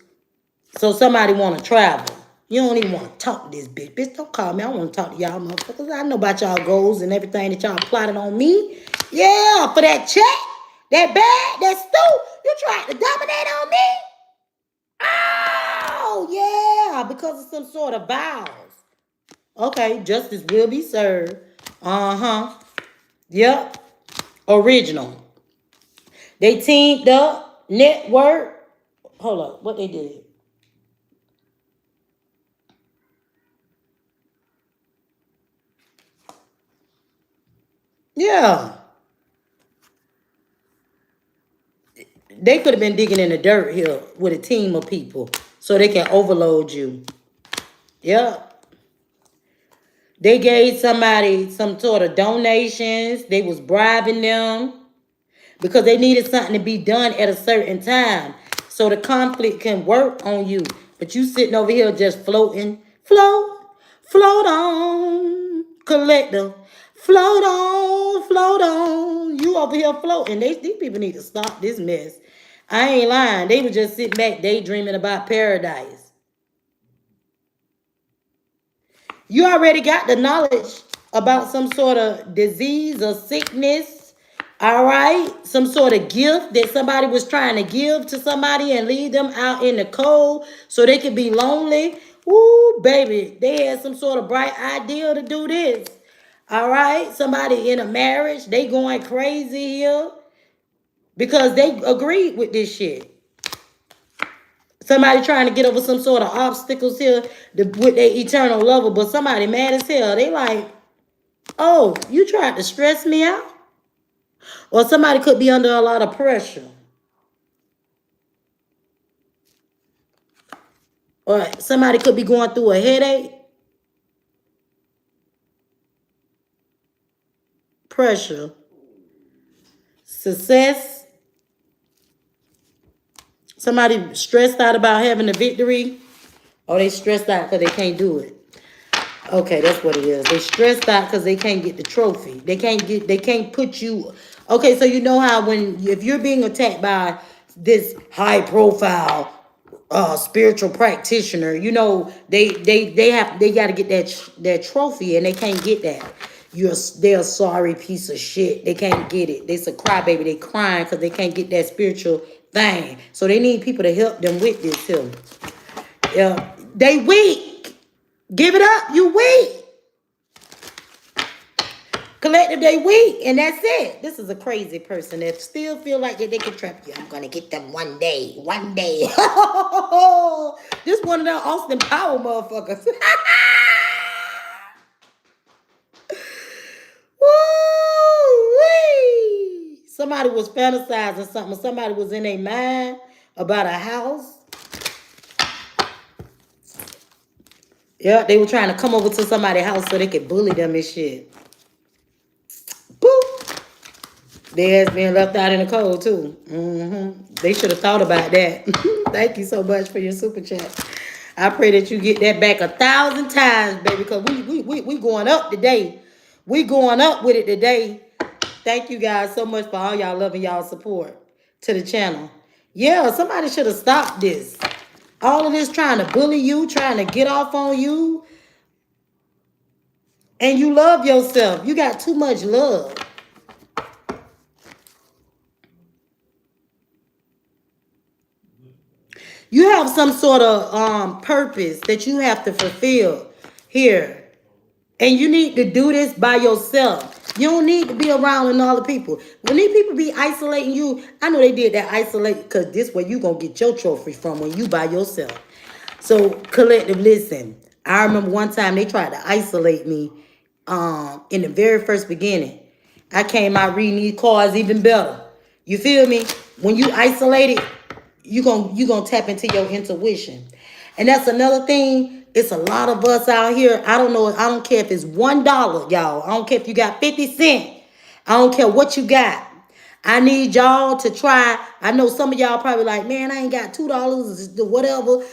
So somebody want to travel. You don't even want to talk to this bitch. Bitch, don't call me. I want to talk to y'all motherfuckers. I know about y'all goals and everything that y'all plotted on me. Yeah, for that check, that bag, that stool. You tried to dominate on me? Oh, yeah, because of some sort of vows. Okay, justice will be served. Uh-huh. Yep. Original. They teamed up. Network. Hold up. What they did? Yeah. They could have been digging in the dirt here with a team of people so they can overload you. Yeah. They gave somebody some sort of donations. They was bribing them because they needed something to be done at a certain time so the conflict can work on you. But you sitting over here just floating. Float on, collector. Float on. You over here floating. These people need to stop this mess. I ain't lying. They were just sitting back daydreaming about paradise. You already got the knowledge about some sort of disease or sickness. All right. Some sort of gift that somebody was trying to give to somebody and leave them out in the cold so they could be lonely. Ooh, baby. They had some sort of bright idea to do this. All right. Somebody in a marriage, they going crazy here because they agreed with this shit. Somebody trying to get over some sort of obstacles here with their eternal lover, but somebody mad as hell. They like, oh, you tried to stress me out? Or somebody could be under a lot of pressure. Or somebody could be going through a headache. Pressure. Success. Somebody stressed out about having a victory. Or they stressed out because they can't do it. Okay, that's what it is. They stressed out because they can't get the trophy. They can't put you. Okay, so you know how if you're being attacked by this high profile spiritual practitioner, you know they got to get that trophy and they can't get that. They're a sorry piece of shit. They can't get it. They's a crybaby. They crying because they can't get that spiritual thing. So they need people to help them with this too. Yeah, they weak. Give it up. You weak. Collective, they weak. And that's it. This is a crazy person that still feel like that they can trap you. I'm going to get them one day. One day. This one of them Austin Power motherfuckers. Woo-wee. Somebody was fantasizing something. Somebody was in their mind about a house. Yeah, they were trying to come over to somebody's house so they could bully them and shit. Boop. Their ass being left out in the cold too. They should have thought about that. Thank you so much for your super chat. I pray that you get that back 1,000 times, baby, because we going up today. We going up with it today. Thank you guys so much for all y'all love and y'all support to the channel. Yeah, somebody should have stopped this. All of this trying to bully you, trying to get off on you. And you love yourself. You got too much love. You have some sort of purpose that you have to fulfill here. And you need to do this by yourself. You don't need to be around all the people. When these people be isolating you, I know they did that isolate because this way you going to get your trophy from when you by yourself. So, collective, listen. I remember one time they tried to isolate me in the very first beginning. I came out reading these cards even better. You feel me? When you isolated, you gonna tap into your intuition. And that's another thing. It's a lot of us out here. I don't know. I don't care if it's $1, y'all. I don't care if you got 50 cents. I don't care what you got. I need y'all to try. I know some of y'all probably like, man, I ain't got $2 or whatever.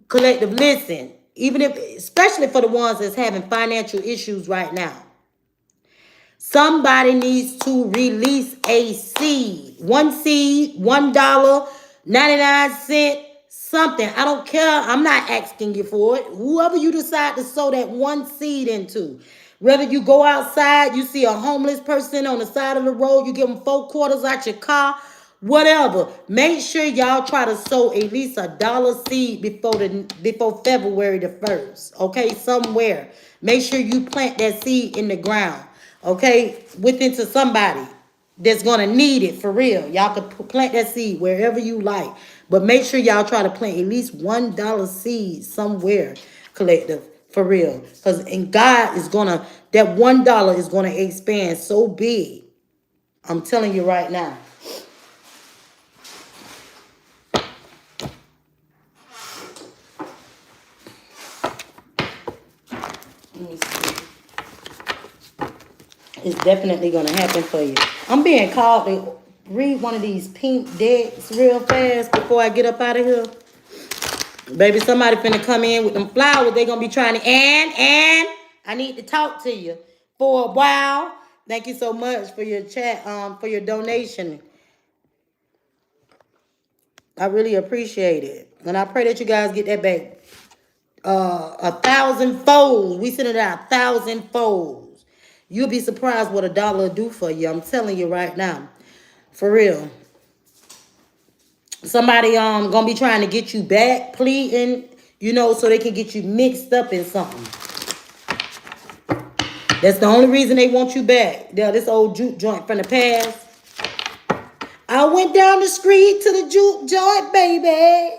Collective, listen. Even if, especially for the ones that's having financial issues right now. Somebody needs to release a seed. One seed, $1, 99 cents, something. I don't care. I'm not asking you for it. Whoever you decide to sow that one seed into. Whether you go outside, you see a homeless person on the side of the road, you give them 4 quarters out your car, whatever. Make sure y'all try to sow at least $1 seed before February the 1st. Okay, somewhere. Make sure you plant that seed in the ground. Okay, within to somebody that's gonna need it for real. Y'all can plant that seed wherever you like, but make sure y'all try to plant at least $1 seed somewhere, collective, for real. Because and God is gonna, that $1 is gonna expand so big. I'm telling you right now. Let me see. It's definitely gonna happen for you. I'm being called to read one of these pink decks real fast before I get up out of here. Baby, somebody finna come in with them flowers. They gonna be trying to, and I need to talk to you for a while. Thank you so much for your chat, for your donation. I really appreciate it. And I pray that you guys get that back 1,000 folds. We send it out 1,000 folds. You'll be surprised what $1 will do for you. I'm telling you right now. For real. Somebody gonna be trying to get you back, pleading, you know, so they can get you mixed up in something. That's the only reason they want you back. This old juke joint from the past. I went down the street to the juke joint, baby.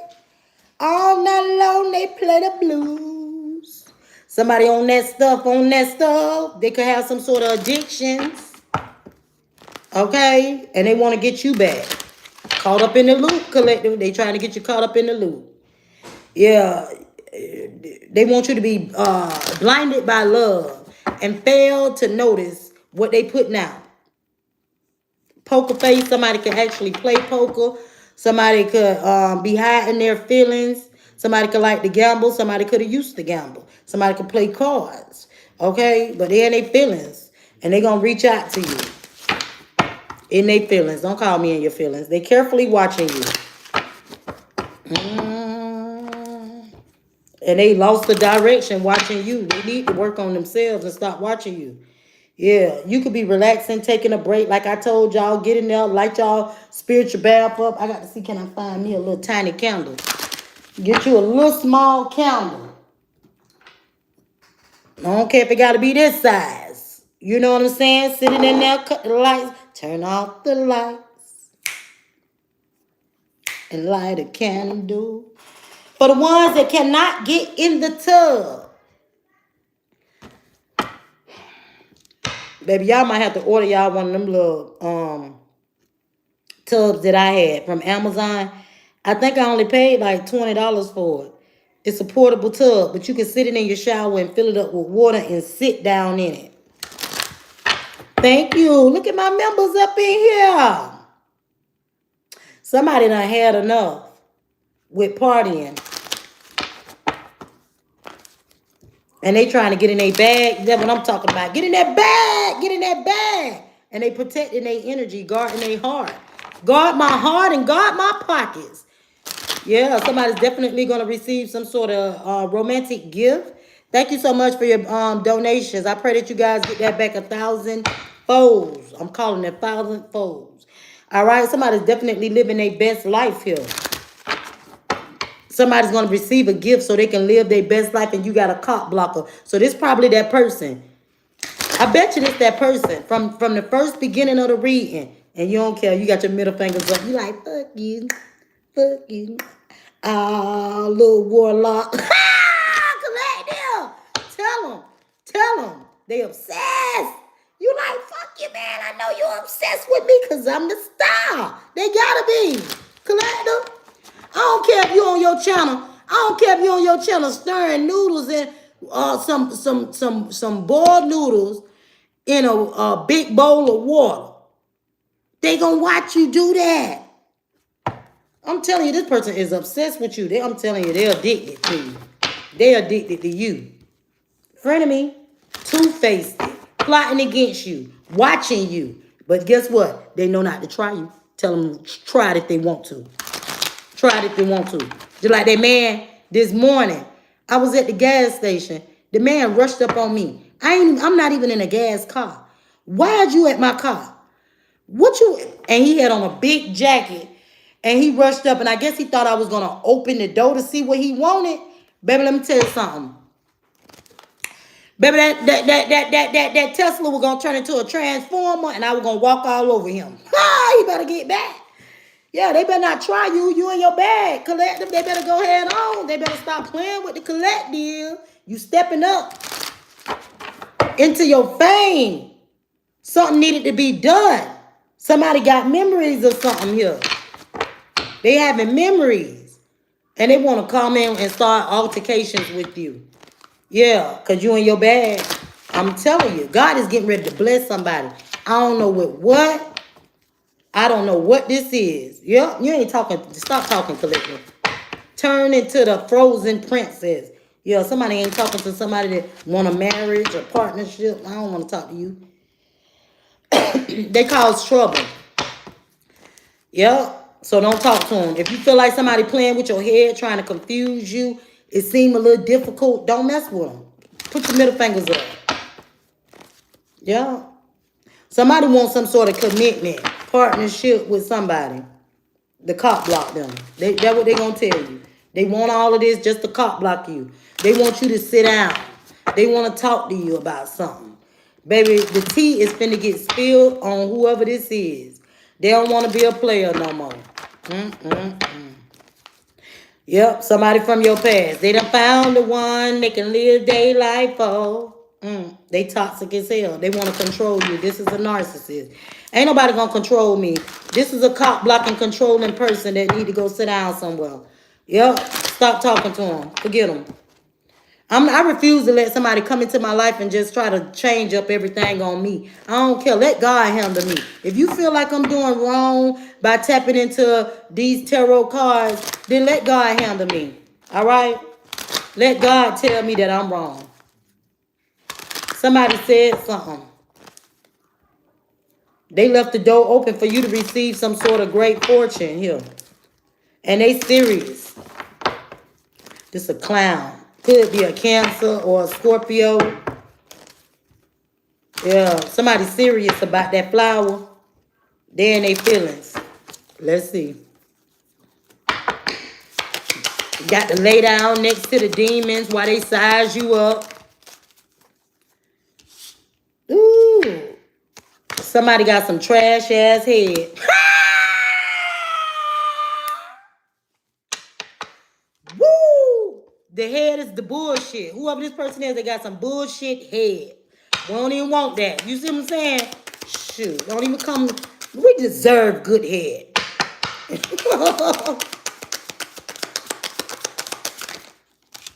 All night long they play the blues. Somebody on that stuff. They could have some sort of addictions. Okay? And they want to get you back. Caught up in the loop, collective. They trying to get you caught up in the loop. Yeah. They want you to be blinded by love and fail to notice what they putting out. Poker face. Somebody could actually play poker. Somebody could be hiding their feelings. Somebody could like to gamble. Somebody could have used to gamble. Somebody could play cards. Okay? But they're in their feelings. And they're going to reach out to you. In their feelings. Don't call me in your feelings. They carefully watching you. And they lost the direction watching you. They need to work on themselves and stop watching you. Yeah, you could be relaxing, taking a break. Like I told y'all, get in there, light y'all spiritual bath up. I got to see, can I find me a little tiny candle? Get you a little small candle. I don't care if it got to be this size. You know what I'm saying? Sitting in there, cut the lights, turn off the lights, and light a candle. For the ones that cannot get in the tub. Baby, y'all might have to order y'all one of them little tubs that I had from Amazon. I think I only paid like $20 for it. It's a portable tub, but you can sit it in your shower and fill it up with water and sit down in it. Thank you. Look at my members up in here. Somebody done had enough with partying. And they trying to get in their bag. That's what I'm talking about. Get in that bag. Get in that bag. And they protecting their energy, guarding their heart. Guard my heart and guard my pockets. Yeah, somebody's definitely going to receive some sort of romantic gift. Thank you so much for your donations. I pray that you guys get that back 1,000 folds. I'm calling it 1,000 folds. All right, somebody's definitely living their best life here. Somebody's going to receive a gift so they can live their best life and you got a cop blocker. So this probably that person. I bet you this that person from the first beginning of the reading, and you don't care. You got your middle fingers up. You like, fuck you. Ah, little Warlock. Collect them. Tell them. They obsessed. You like, fuck you, man. I know you're obsessed with me because I'm the star. They gotta be. Collect them. I don't care if you on your channel. I don't care if you on your channel stirring noodles and some boiled noodles in a big bowl of water. They gonna watch you do that. I'm telling you, this person is obsessed with you. I'm telling you, they're addicted to you. They're addicted to you. Frenemy, two-faced, plotting against you, watching you. But guess what? They know not to try you. Tell them try it if they want to. Try it if they want to. Just like that man this morning. I was at the gas station. The man rushed up on me. I'm not even in a gas car. Why'd you at my car? What you? And he had on a big jacket. And he rushed up, and I guess he thought I was gonna open the door to see what he wanted. Baby, let me tell you something. Baby, that Tesla was gonna turn into a transformer, and I was gonna walk all over him. Ah, you better get back. Yeah, they better not try you. You in your bag. Collect them. They better go head on. They better stop playing with the collect deal. You stepping up into your fame. Something needed to be done. Somebody got memories of something here. They having memories. And they want to come in and start altercations with you. Yeah, because you in your bag. I'm telling you, God is getting ready to bless somebody. I don't know what. I don't know what this is. Yeah, you ain't talking. Stop talking, collective. Turn into the frozen princess. Yeah, somebody ain't talking to somebody that want a marriage or partnership. I don't want to talk to you. They cause trouble. Yeah. So don't talk to them. If you feel like somebody playing with your head, trying to confuse you, it seems a little difficult, don't mess with them. Put your middle fingers up. Yeah. Somebody wants some sort of commitment, partnership with somebody. The cop block them. That's what they going to tell you. They want all of this just to cop block you. They want you to sit down. They want to talk to you about something. Baby, the tea is finna get spilled on whoever this is. They don't want to be a player no more. Yep, somebody from your past. They done found the one they can live their life for. They toxic as hell. They want to control you. This is a narcissist. Ain't nobody gonna control me. This is a cop blocking, controlling person that need to go sit down somewhere. Yep, stop talking to them. Forget them. I refuse to let somebody come into my life and just try to change up everything on me. I don't care. Let God handle me. If you feel like I'm doing wrong by tapping into these tarot cards, then let God handle me. All right? Let God tell me that I'm wrong. Somebody said something. They left the door open for you to receive some sort of great fortune here. And they serious. This a clown. Could be a Cancer or a Scorpio. Yeah, somebody serious about that flower. They in their feelings. Let's see. You got to lay down next to the demons while they size you up. Ooh. Somebody got some trash ass head. Woo! The head is the bullshit. Whoever this person is, they got some bullshit head. We don't even want that. You see what I'm saying? Shoot, don't even come. We deserve good head.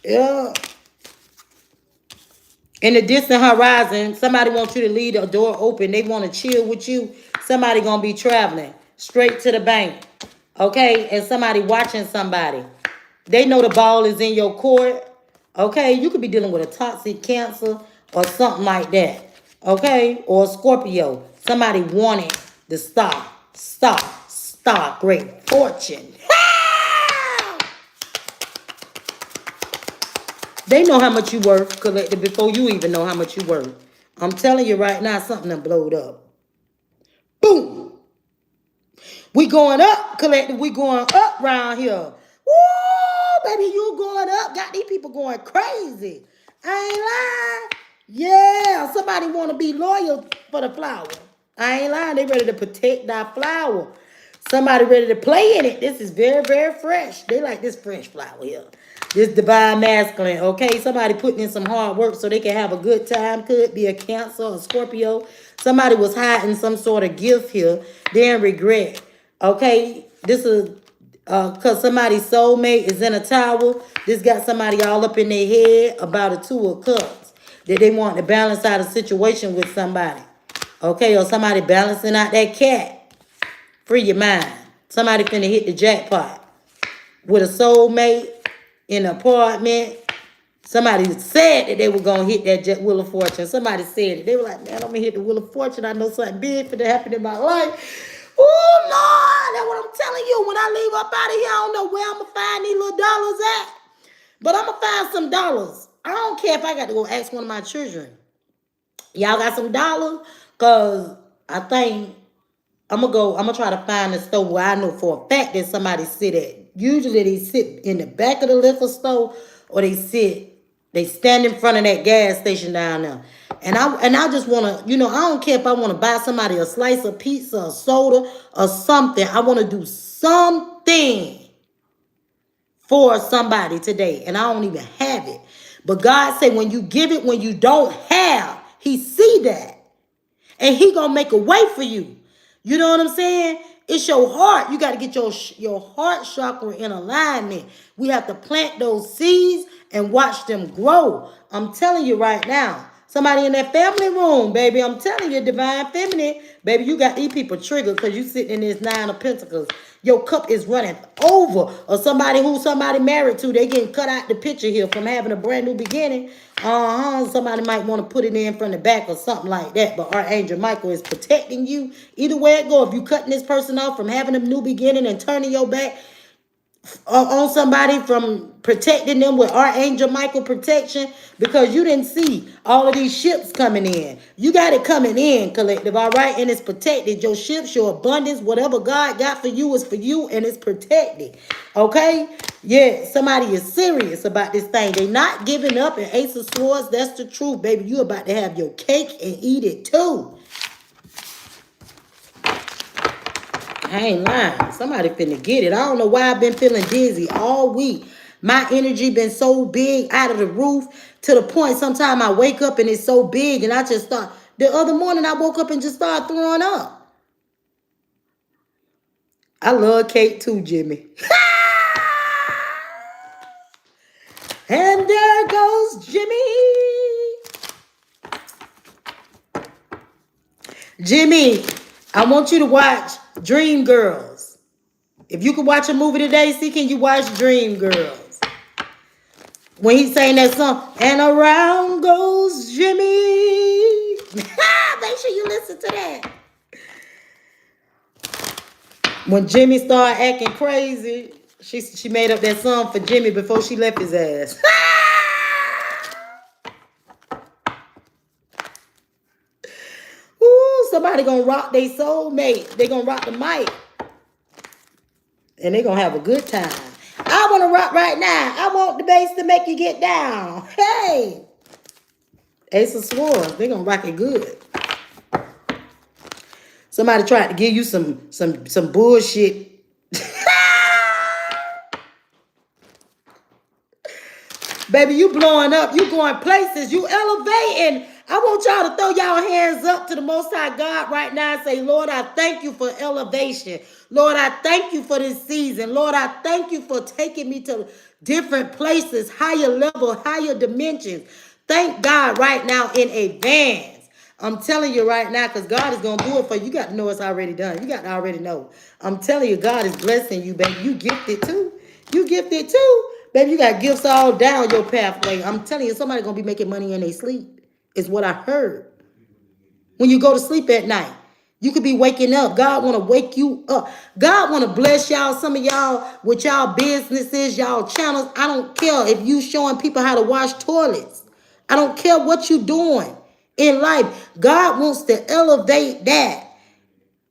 Yeah. In the distant horizon, somebody wants you to leave the door open. They want to chill with you. Somebody gonna be traveling straight to the bank. Okay? And somebody watching somebody. They know the ball is in your court. Okay? You could be dealing with a toxic Cancer or something like that. Okay? Or a Scorpio. Somebody wanting to stop. Great fortune. They know how much you worth, collective, before you even know how much you worth. I'm telling you right now, something done blowed up. Boom. We going up, collective. We going up round here. Woo, baby, you going up. Got these people going crazy. I ain't lying. Yeah, somebody want to be loyal for the flower. I ain't lying. They ready to protect that flower. Somebody ready to play in it. This is very, very fresh. They like this French flower here. This divine masculine, okay? Somebody putting in some hard work so they can have a good time. Could be a Cancer or Scorpio. Somebody was hiding some sort of gift here. Then regret, okay? This is because somebody's soulmate is in a tower. This got somebody all up in their head about a 2 of cups. That they want to balance out a situation with somebody. Okay, or somebody balancing out that cat. Free your mind. Somebody finna hit the jackpot. With a soulmate in an apartment. Somebody said that they were going to hit that Wheel of Fortune. Somebody said it. They were like, man, I'm going to hit the Wheel of Fortune. I know something big finna happen in my life. Oh, Lord, that's what I'm telling you. When I leave up out of here, I don't know where I'm going to find these little dollars at. But I'm going to find some dollars. I don't care if I got to go ask one of my children. Y'all got some dollars? Because I think I'm going to try to find a store where I know for a fact that somebody sit at. Usually they sit in the back of the liquor store or they stand in front of that gas station down there. And I just want to, I don't care if I want to buy somebody a slice of pizza, a soda, or something. I want to do something for somebody today. And I don't even have it. But God said when you give it when you don't have, he see that. And he going to make a way for you. You know what I'm saying? It's your heart. You got to get your heart chakra in alignment. We have to plant those seeds and watch them grow. I'm telling you right now. Somebody in that family room, baby. I'm telling you, divine feminine. Baby, you got these people triggered because you sitting in this 9 of Pentacles. Your cup is running over. Or somebody who somebody married to, they getting cut out the picture here from having a brand new beginning. Somebody might want to put it in from the back or something like that. But Archangel Michael is protecting you. Either way it go, if you cutting this person off from having a new beginning and turning your back on somebody, from protecting them with Archangel Michael protection, because you didn't see all of these ships coming in. You got it coming in, collective, all right? And it's protected. Your ships, your abundance, whatever God got for you is for you, and it's protected, okay? Yeah, somebody is serious about this thing. They not giving up. And Ace of Swords, that's the truth, baby. You about to have your cake and eat it too. I ain't lying. Somebody finna get it. I don't know why I've been feeling dizzy all week. My energy been so big out of the roof to the point sometimes I wake up and it's so big and I just thought, the other morning I woke up and just started throwing up. I love cake too, Jimmy. And there goes Jimmy. Jimmy, I want you to watch Dream Girls. If you could watch a movie today, see, can you watch Dream Girls? When he sang that song, and around goes Jimmy. Make sure you listen to that. When Jimmy started acting crazy, she made up that song for Jimmy before she left his ass. Ooh, somebody gonna rock their soulmate. They gonna rock the mic. And they gonna have a good time. I want to rock right now. I want the bass to make you get down. Hey. Ace of Swords. They gonna rock it good. Somebody tried to give you some bullshit. Baby, you blowing up. You going places. You elevating. I want y'all to throw y'all hands up to the Most High God right now and say, Lord, I thank you for elevation. Lord, I thank you for this season. Lord, I thank you for taking me to different places, higher level, higher dimensions. Thank God right now in advance. I'm telling you right now, because God is going to do it for you. You got to know it's already done. You got to already know. I'm telling you, God is blessing you, baby. You gifted too. You gifted too. Baby, you got gifts all down your pathway. I'm telling you, somebody going to be making money in their sleep. Is what I heard. When you go to sleep at night, you could be waking up. God want to wake you up. God want to bless y'all. Some of y'all with y'all businesses, y'all channels. I don't care if you showing people how to wash toilets. I don't care what you doing in life. God wants to elevate that.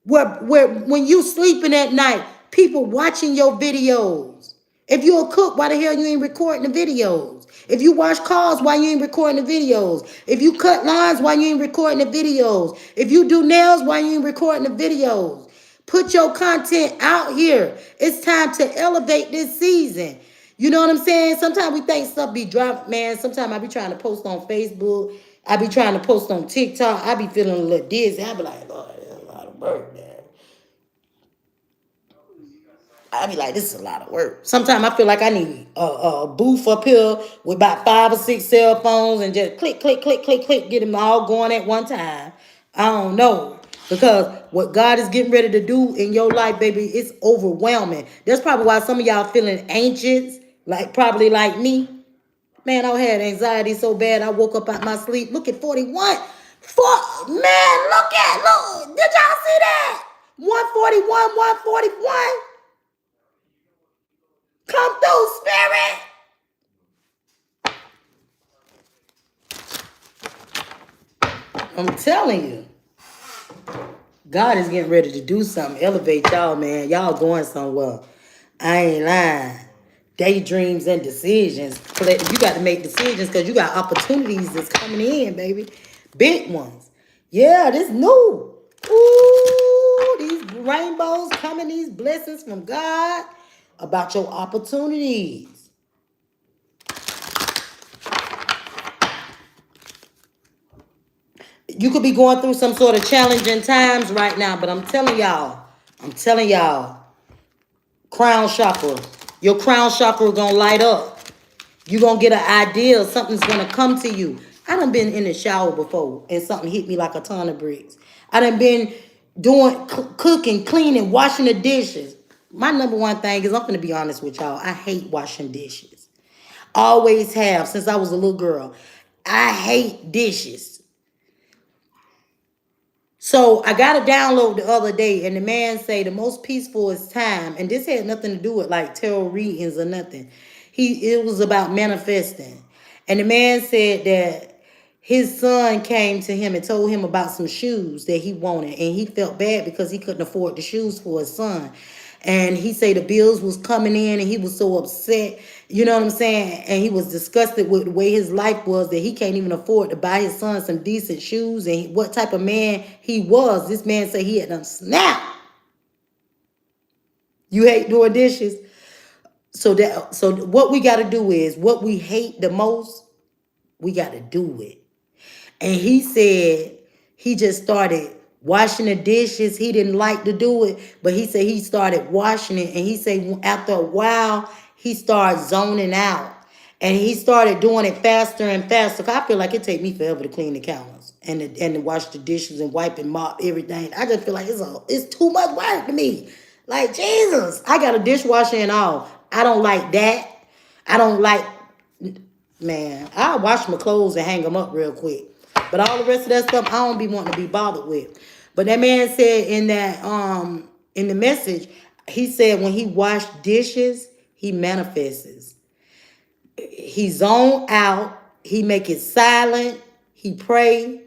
Where when you sleeping at night, people watching your videos If you're a cook, why the hell you ain't recording the videos? If you wash cars, why you ain't recording the videos? If you cut lines, why you ain't recording the videos? If you do nails, why you ain't recording the videos? Put your content out here. It's time to elevate this season. You know what I'm saying? Sometimes we think stuff be dropped, man. Sometimes I be trying to post on Facebook. I be trying to post on TikTok. I be feeling a little dizzy. I be like, Lord, there's a lot of work, man. I be like, this is a lot of work. Sometimes I feel like I need a booth up here with about 5 or 6 cell phones and just click, click, click, click, click, get them all going at one time. I don't know. Because what God is getting ready to do in your life, baby, it's overwhelming. That's probably why some of y'all feeling anxious, like probably like me. Man, I had anxiety so bad I woke up out my sleep. Look at 41. Man, look. Did y'all see that? 141, 141. Come through, spirit. I'm telling you. God is getting ready to do something. Elevate y'all, man. Y'all going somewhere. I ain't lying. Daydreams and decisions. You got to make decisions because you got opportunities that's coming in, baby. Big ones. Yeah, this new. Ooh, these rainbows coming, these blessings from God about your opportunities. You could be going through some sort of challenging times right now, but I'm telling y'all, crown chakra, your crown chakra gonna light up. You gonna get an idea, something's gonna come to you. I done been in the shower before and something hit me like a ton of bricks. I done been doing cooking, cleaning, washing the dishes. My number one thing is, I'm gonna be honest with y'all, I hate washing dishes. Always have since I was a little girl. I hate dishes. So I got a download the other day, and the man say the most peaceful is time, and this had nothing to do with like tarot readings or nothing. It was about manifesting, and the man said that his son came to him and told him about some shoes that he wanted, and he felt bad because he couldn't afford the shoes for his son. And he said the bills was coming in and he was so upset, you know what I'm saying? And he was disgusted with the way his life was that he can't even afford to buy his son some decent shoes and what type of man he was. This man said he had done snap. You hate doing dishes? So what we got to do is what we hate the most, we got to do it. And he said he just started washing the dishes. He didn't like to do it, but he said he started washing it. And he said after a while, he started zoning out. And he started doing it faster and faster. I feel like it take me forever to clean the counters and to wash the dishes and wipe and mop everything. I just feel like it's too much work to me. Like, Jesus, I got a dishwasher and all. I don't like that. I don't like, man, I wash my clothes and hang them up real quick. But all the rest of that stuff, I don't be wanting to be bothered with. But that man said in the message, he said when he washed dishes, he manifests. He zone out, he make it silent, he pray,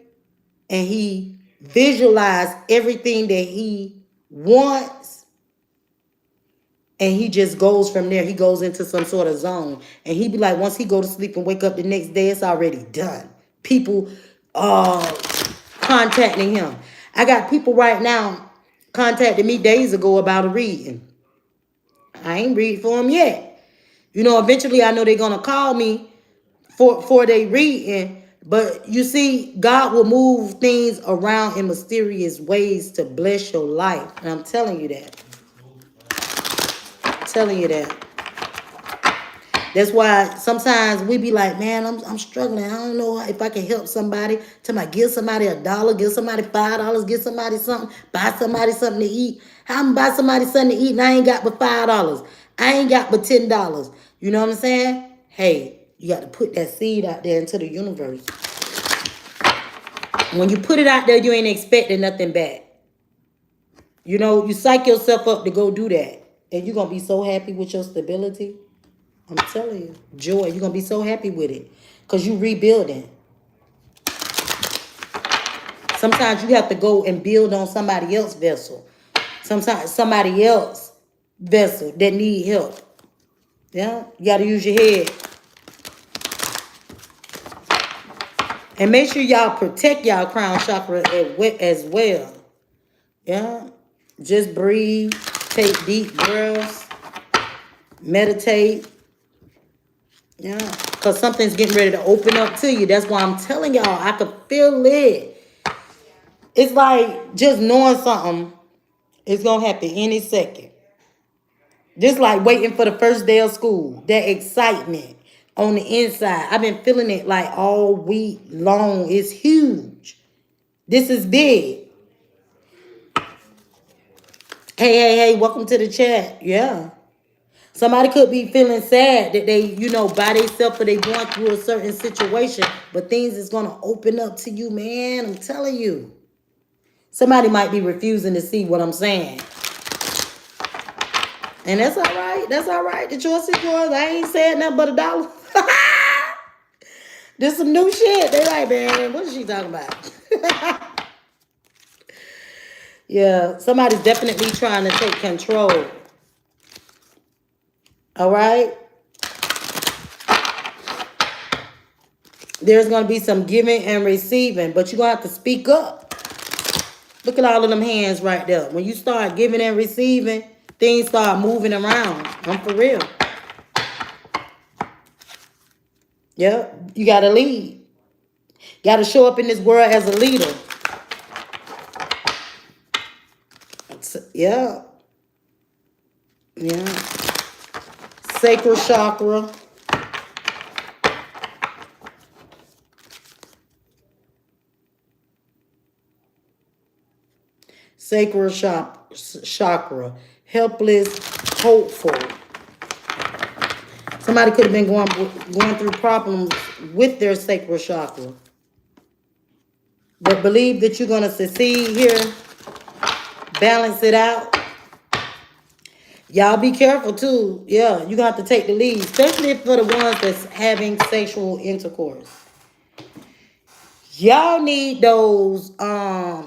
and he visualize everything that he wants. And he just goes from there. He goes into some sort of zone. And he be like, once he go to sleep and wake up the next day, it's already done. People contacting him. I got people right now contacting me days ago about a reading. I ain't read for them yet. You know, eventually I know they're going to call me for their reading. But you see, God will move things around in mysterious ways to bless your life. And I'm telling you that. I'm telling you that. That's why sometimes we be like, man, I'm struggling. I don't know if I can help somebody. Give somebody $1, give somebody $5, give somebody something, buy somebody something to eat. How am I buy somebody something to eat and I ain't got but $5? I ain't got but $10. You know what I'm saying? Hey, you got to put that seed out there into the universe. When you put it out there, you ain't expecting nothing back. You know, you psych yourself up to go do that. And you're going to be so happy with your stability. I'm telling you, joy, you're going to be so happy with it because you rebuilding. Sometimes you have to go and build on somebody else's vessel. Sometimes somebody else's vessel that need help. Yeah, you got to use your head. And make sure y'all protect y'all crown chakra as well. Yeah. Just breathe. Take deep breaths. Meditate. Yeah. Because something's getting ready to open up to you. That's why I'm telling y'all. I could feel it. It's like just knowing something is going to happen any second. Just like waiting for the first day of school. That excitement on the inside. I've been feeling it like all week long. It's huge. This is big. Hey, welcome to the chat. Yeah. Somebody could be feeling sad that they, by themselves or they going through a certain situation, but things is going to open up to you, man. I'm telling you. Somebody might be refusing to see what I'm saying. And that's all right. That's all right. The choice is yours. I ain't saying nothing but $1. This some new shit. They like, man, what is she talking about? Yeah, somebody's definitely trying to take control. All right? There's going to be some giving and receiving, but you're going to have to speak up. Look at all of them hands right there. When you start giving and receiving, things start moving around. I'm for real. Yep, you got to lead. Got to show up in this world as a leader. Yeah. Yeah. Sacral chakra. Sacral chakra. Helpless, hopeful. Somebody could have been going through problems with their sacral chakra. But believe that you're going to succeed here. Balance it out. Y'all be careful too. Yeah, you're going to have to take the lead. Especially for the ones that's having sexual intercourse. Y'all need those.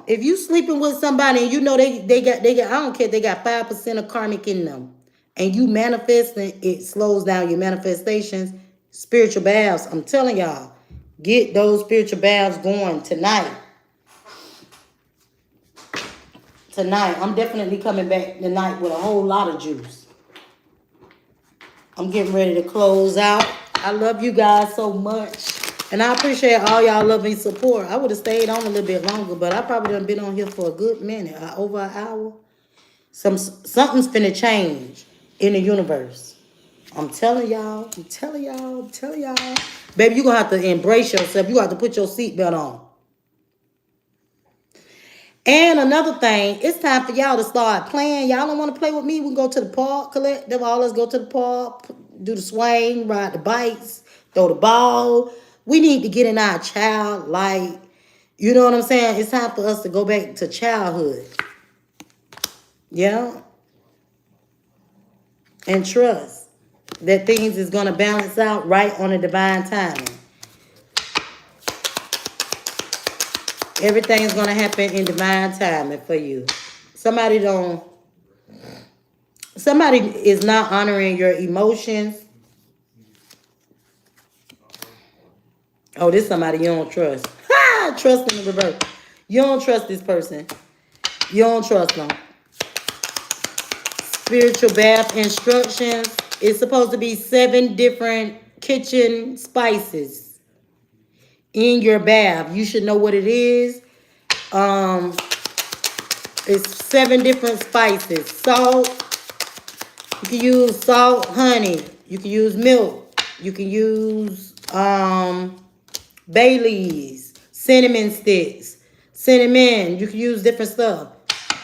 If you sleeping with somebody and you know they got I don't care, they got 5% of karmic in them. And you manifesting, it slows down your manifestations. Spiritual baths. I'm telling y'all. Get those spiritual baths going tonight. Tonight. I'm definitely coming back tonight with a whole lot of juice. I'm getting ready to close out. I love you guys so much. And I appreciate all y'all loving support. I would have stayed on a little bit longer, but I probably done been on here for a good minute. Over an hour. Something's finna change in the universe. I'm telling y'all. Baby, you're going to have to embrace yourself. You have to put your seatbelt on. And another thing, it's time for y'all to start playing. Y'all don't want to play with me? We can go to the park, collect. All let's go to the park, do the swing, ride the bikes, throw the ball. We need to get in our childlike. You know what I'm saying? It's time for us to go back to childhood. Yeah. And trust that things is going to balance out right on a divine timing. Everything's going to happen in divine timing for you. Somebody is not honoring your emotions. Oh, this somebody you don't trust. Trust in the reverse. You don't trust this person. You don't trust them. Spiritual bath instructions. It's supposed to be 7 different kitchen spices in your bath. You should know what it is. It's 7 different spices. Salt. You can use salt, honey. You can use milk. You can use bay leaves, cinnamon sticks, cinnamon. You can use different stuff.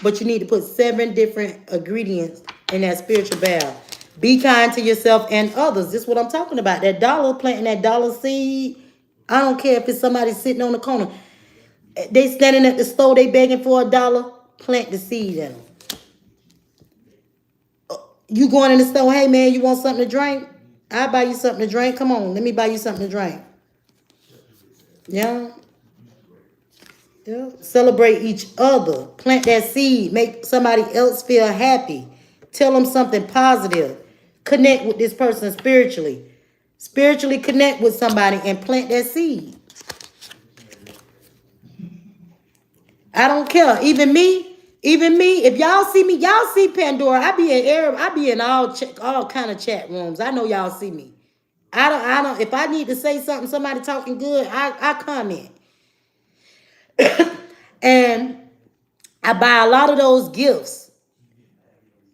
But you need to put 7 different ingredients in that spiritual bath. Be kind to yourself and others. This is what I'm talking about. That dollar, planting that dollar seed. I don't care if it's somebody sitting on the corner. They standing at the store, they begging for $1. Plant the seed in them. You going in the store, hey man, you want something to drink? I'll buy you something to drink. Come on, let me buy you something to drink. Yeah. Yeah. Celebrate each other. Plant that seed. Make somebody else feel happy. Tell them something positive. connect with this person spiritually. Spiritually connect with somebody and plant that seed. I don't care. Even me. If y'all see me, y'all see Pandora. I be in all kind of chat rooms. I know y'all see me. I don't. If I need to say something, somebody talking good, I comment. And I buy a lot of those gifts.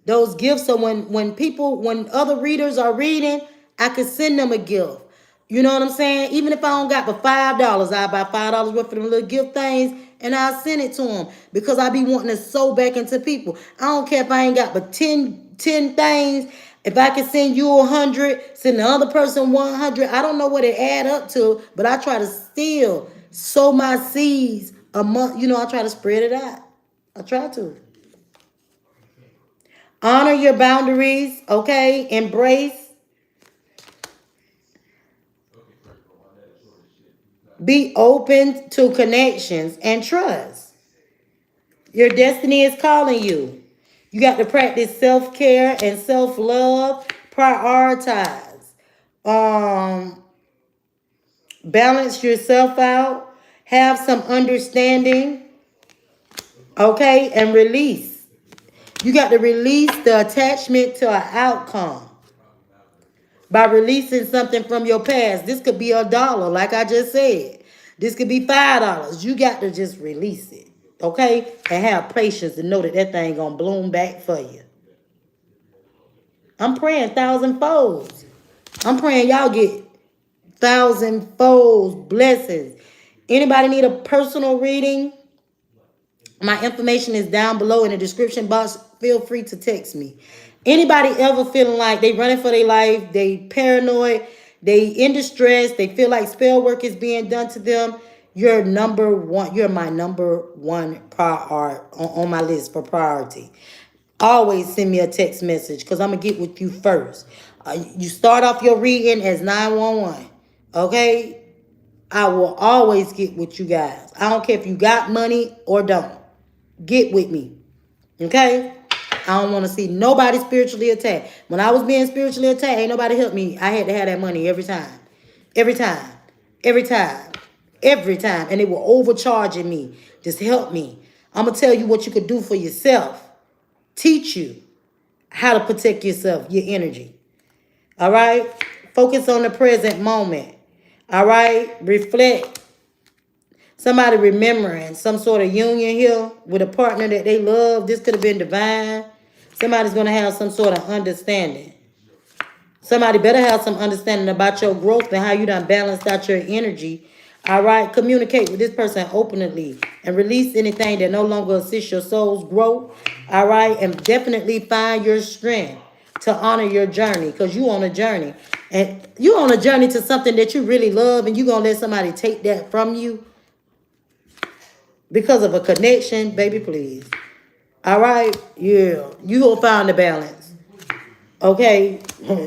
Those gifts, so when other readers are reading, I can send them a gift. You know what I'm saying? Even if I don't got but $5, I buy $5 worth of them little gift things and I'll send it to them because I be wanting to sow back into people. I don't care if I ain't got but 10 things. If I can send you 100, send the other person 100. I don't know what it add up to, but I try to still sow my seeds a month. You know, I try to spread it out. I try to. Honor your boundaries, okay? Embrace. Be open to connections and trust. Your destiny is calling you. You got to practice self-care and self-love. Prioritize. Balance yourself out. Have some understanding, okay? And release. You got to release the attachment to an outcome by releasing something from your past. This could be $1, like I just said. This could be $5. You got to just release it, okay? And have patience and know that that thing gonna bloom back for you. I'm praying 1,000 folds. I'm praying y'all get 1,000 folds blessings. Anybody need a personal reading? My information is down below in the description box. Feel free to text me. Anybody ever feeling like they running for their life, they paranoid, they in distress, they feel like spell work is being done to them, you're number one. You're my number one priority on my list for priority. Always send me a text message because I'm going to get with you first. You start off your reading as 911. Okay? I will always get with you guys. I don't care if you got money or don't. Get with me. Okay? I don't want to see nobody spiritually attacked. When I was being spiritually attacked, ain't nobody helped me. I had to have that money every time. Every time. Every time. Every time. And they were overcharging me. Just help me. I'm going to tell you what you could do for yourself. Teach you how to protect yourself, your energy. All right? Focus on the present moment. All right? Reflect. Somebody remembering some sort of union here with a partner that they love. This could have been divine. Somebody's going to have some sort of understanding. Somebody better have some understanding about your growth and how you done balanced out your energy. All right? Communicate with this person openly and release anything that no longer assists your soul's growth. All right? And definitely find your strength to honor your journey because you on a journey. And you on a journey to something that you really love and you going to let somebody take that from you. Because of a connection, baby, please. All right? Yeah. You gonna find the balance. Okay?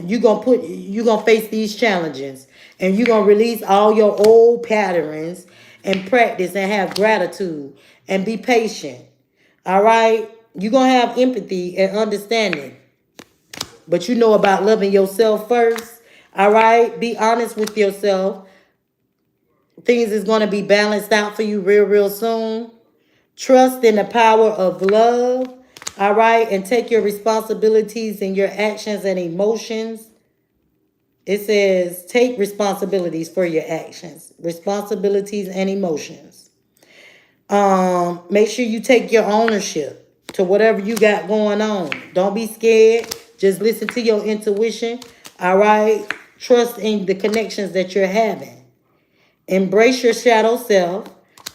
You gonna face these challenges. And you gonna release all your old patterns and practice and have gratitude and be patient. All right? You gonna have empathy and understanding. But you know about loving yourself first. All right? Be honest with yourself. Things is gonna be balanced out for you real soon. Trust in the power of love, all right? And take your responsibilities and your actions and emotions. It says take responsibilities for your actions, responsibilities and emotions. Make sure you take your ownership to whatever you got going on. Don't be scared. Just listen to your intuition, all right? Trust in the connections that you're having. Embrace your shadow self.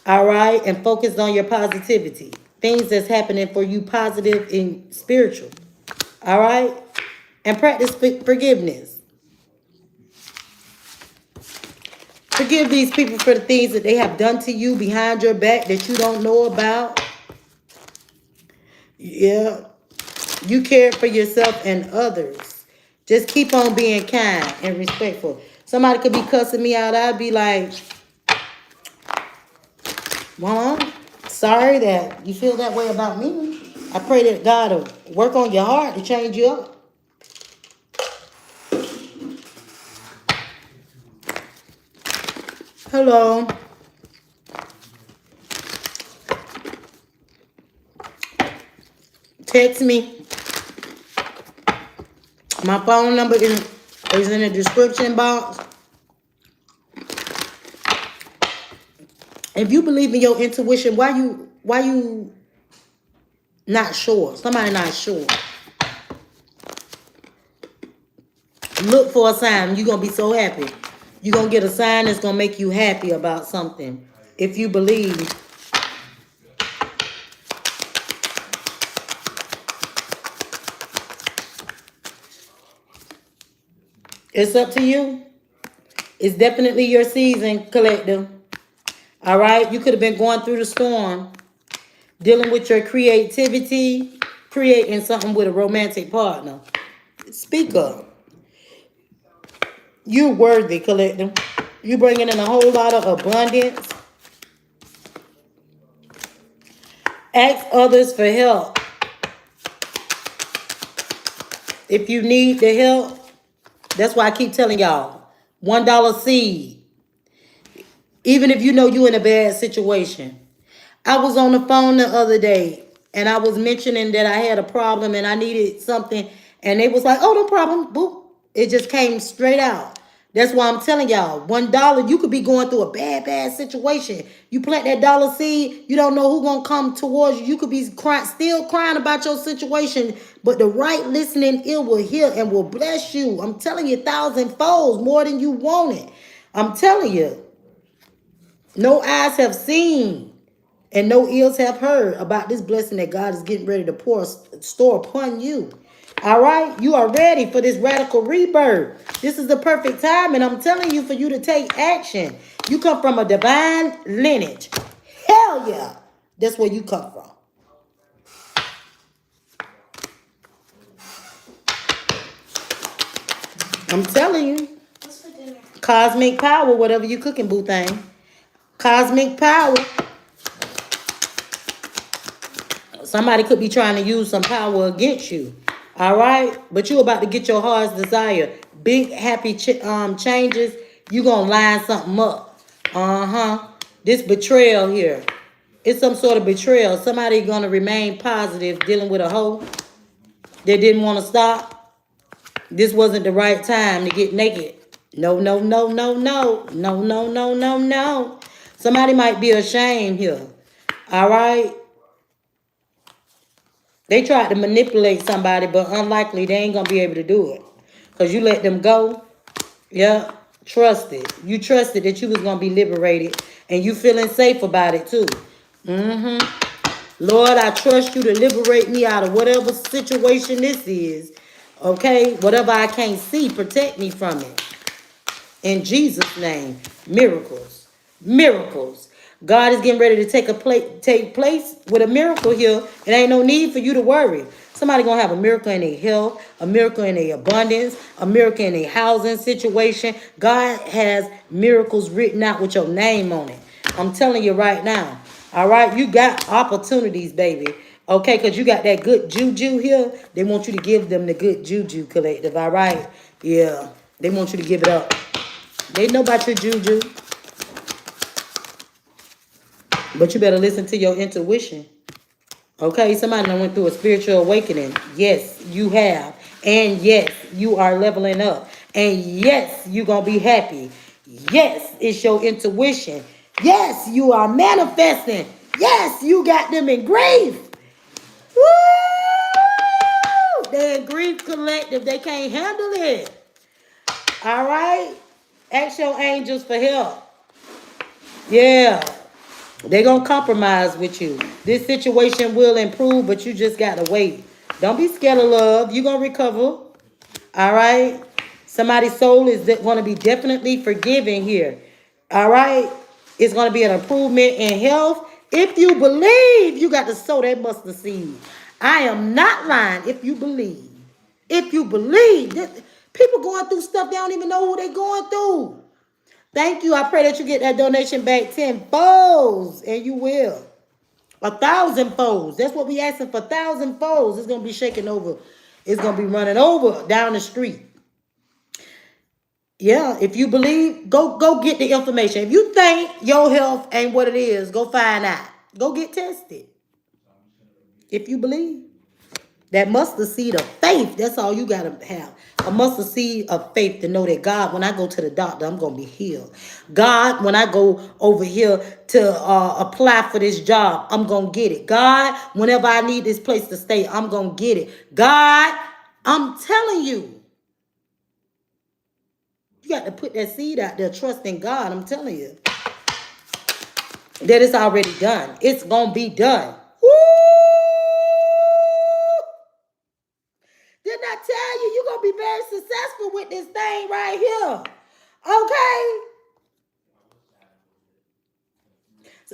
All right, and focus on your positivity. Things that's happening for you positive and spiritual. All right? And practice forgiveness. Forgive these people for the things that they have done to you behind your back that you don't know about. Yeah. You care for yourself and others. Just keep on being kind and respectful. Somebody could be cussing me out. I'd be like, well, I'm sorry that you feel that way about me. I pray that God will work on your heart to change you up. Hello. Text me. My phone number is in the description box. If you believe in your intuition, why you not sure? Somebody not sure. Look for a sign. You're gonna be so happy. You're gonna get a sign that's gonna make you happy about something. If you believe. It's up to you. It's definitely your season, collective. All right? You could have been going through the storm, dealing with your creativity, creating something with a romantic partner. Speak up. You're worthy, collective. You bringing in a whole lot of abundance. Ask others for help. If you need the help, that's why I keep telling y'all, $1 seed. Even if you know you're in a bad situation. I was on the phone the other day and I was mentioning that I had a problem and I needed something. And they was like, oh, no problem. Boop. It just came straight out. That's why I'm telling y'all, $1, you could be going through a bad situation. You plant that dollar seed, you don't know who's going to come towards you. You could be still crying about your situation, but the right listening ear will hear and will bless you. I'm telling you, 1,000-fold more than you wanted. I'm telling you, no eyes have seen and no ears have heard about this blessing that God is getting ready to store upon you. All right? You are ready for this radical rebirth. This is the perfect time, and I'm telling you for you to take action. You come from a divine lineage. Hell yeah. That's where you come from. I'm telling you. What's for dinner? Cosmic power, whatever you cooking, boo thing. Cosmic power. Somebody could be trying to use some power against you. All right? But you about to get your heart's desire. Big, happy changes. You going to line something up. Uh-huh. This betrayal here. It's some sort of betrayal. Somebody going to remain positive dealing with a hoe that didn't want to stop. This wasn't the right time to get naked. No, no, no, no, no. No, no, no, no, no. Somebody might be ashamed here. All right? They tried to manipulate somebody, but unlikely they ain't going to be able to do it. Because you let them go. Yeah. Trusted. You trusted that you was going to be liberated. And you feeling safe about it too. Lord, I trust you to liberate me out of whatever situation this is. Okay? Whatever I can't see, protect me from it. In Jesus' name. Miracles. Miracles. God is getting ready to take place with a miracle here. It ain't no need for you to worry. Somebody gonna have a miracle in their health, a miracle in their abundance, a miracle in their housing situation. God has miracles written out with your name on it. I'm telling you right now. All right, you got opportunities, baby. Okay, because you got that good juju here. They want you to give them the good juju, collective. All right, yeah. They want you to give it up. They know about your juju. But you better listen to your intuition. Okay, somebody done went through a spiritual awakening. Yes, you have. And yes, you are leveling up. And yes, you're going to be happy. Yes, it's your intuition. Yes, you are manifesting. Yes, you got them in grief. Woo! They're in grief collective. They can't handle it. All right? Ask your angels for help. Yeah. They're going to compromise with you. This situation will improve, but you just got to wait. Don't be scared of love. You're going to recover. All right? Somebody's soul is going to be definitely forgiving here. All right? It's going to be an improvement in health. If you believe, you got to sow that mustard seed. I am not lying if you believe. If you believe. People going through stuff, they don't even know who they're going through. Thank you. I pray that you get that donation back 10-fold, and you will. 1,000-fold. That's what we asking for. 1,000-fold. It's gonna be shaking over. It's gonna be running over down the street. Yeah, if you believe, go get the information. If you think your health ain't what it is, go find out. Go get tested. If you believe. That mustard seed of faith, that's all you gotta have. A mustard seed of faith to know that God, when I go to the doctor, I'm gonna be healed. God, when I go over here to apply for this job, I'm gonna get it. God, whenever I need this place to stay, I'm gonna get it. God, I'm telling you, you got to put that seed out there, trust in God. I'm telling you that it's already done. It's gonna be done. Woo! Didn't I tell you you're going to be very successful with this thing right here?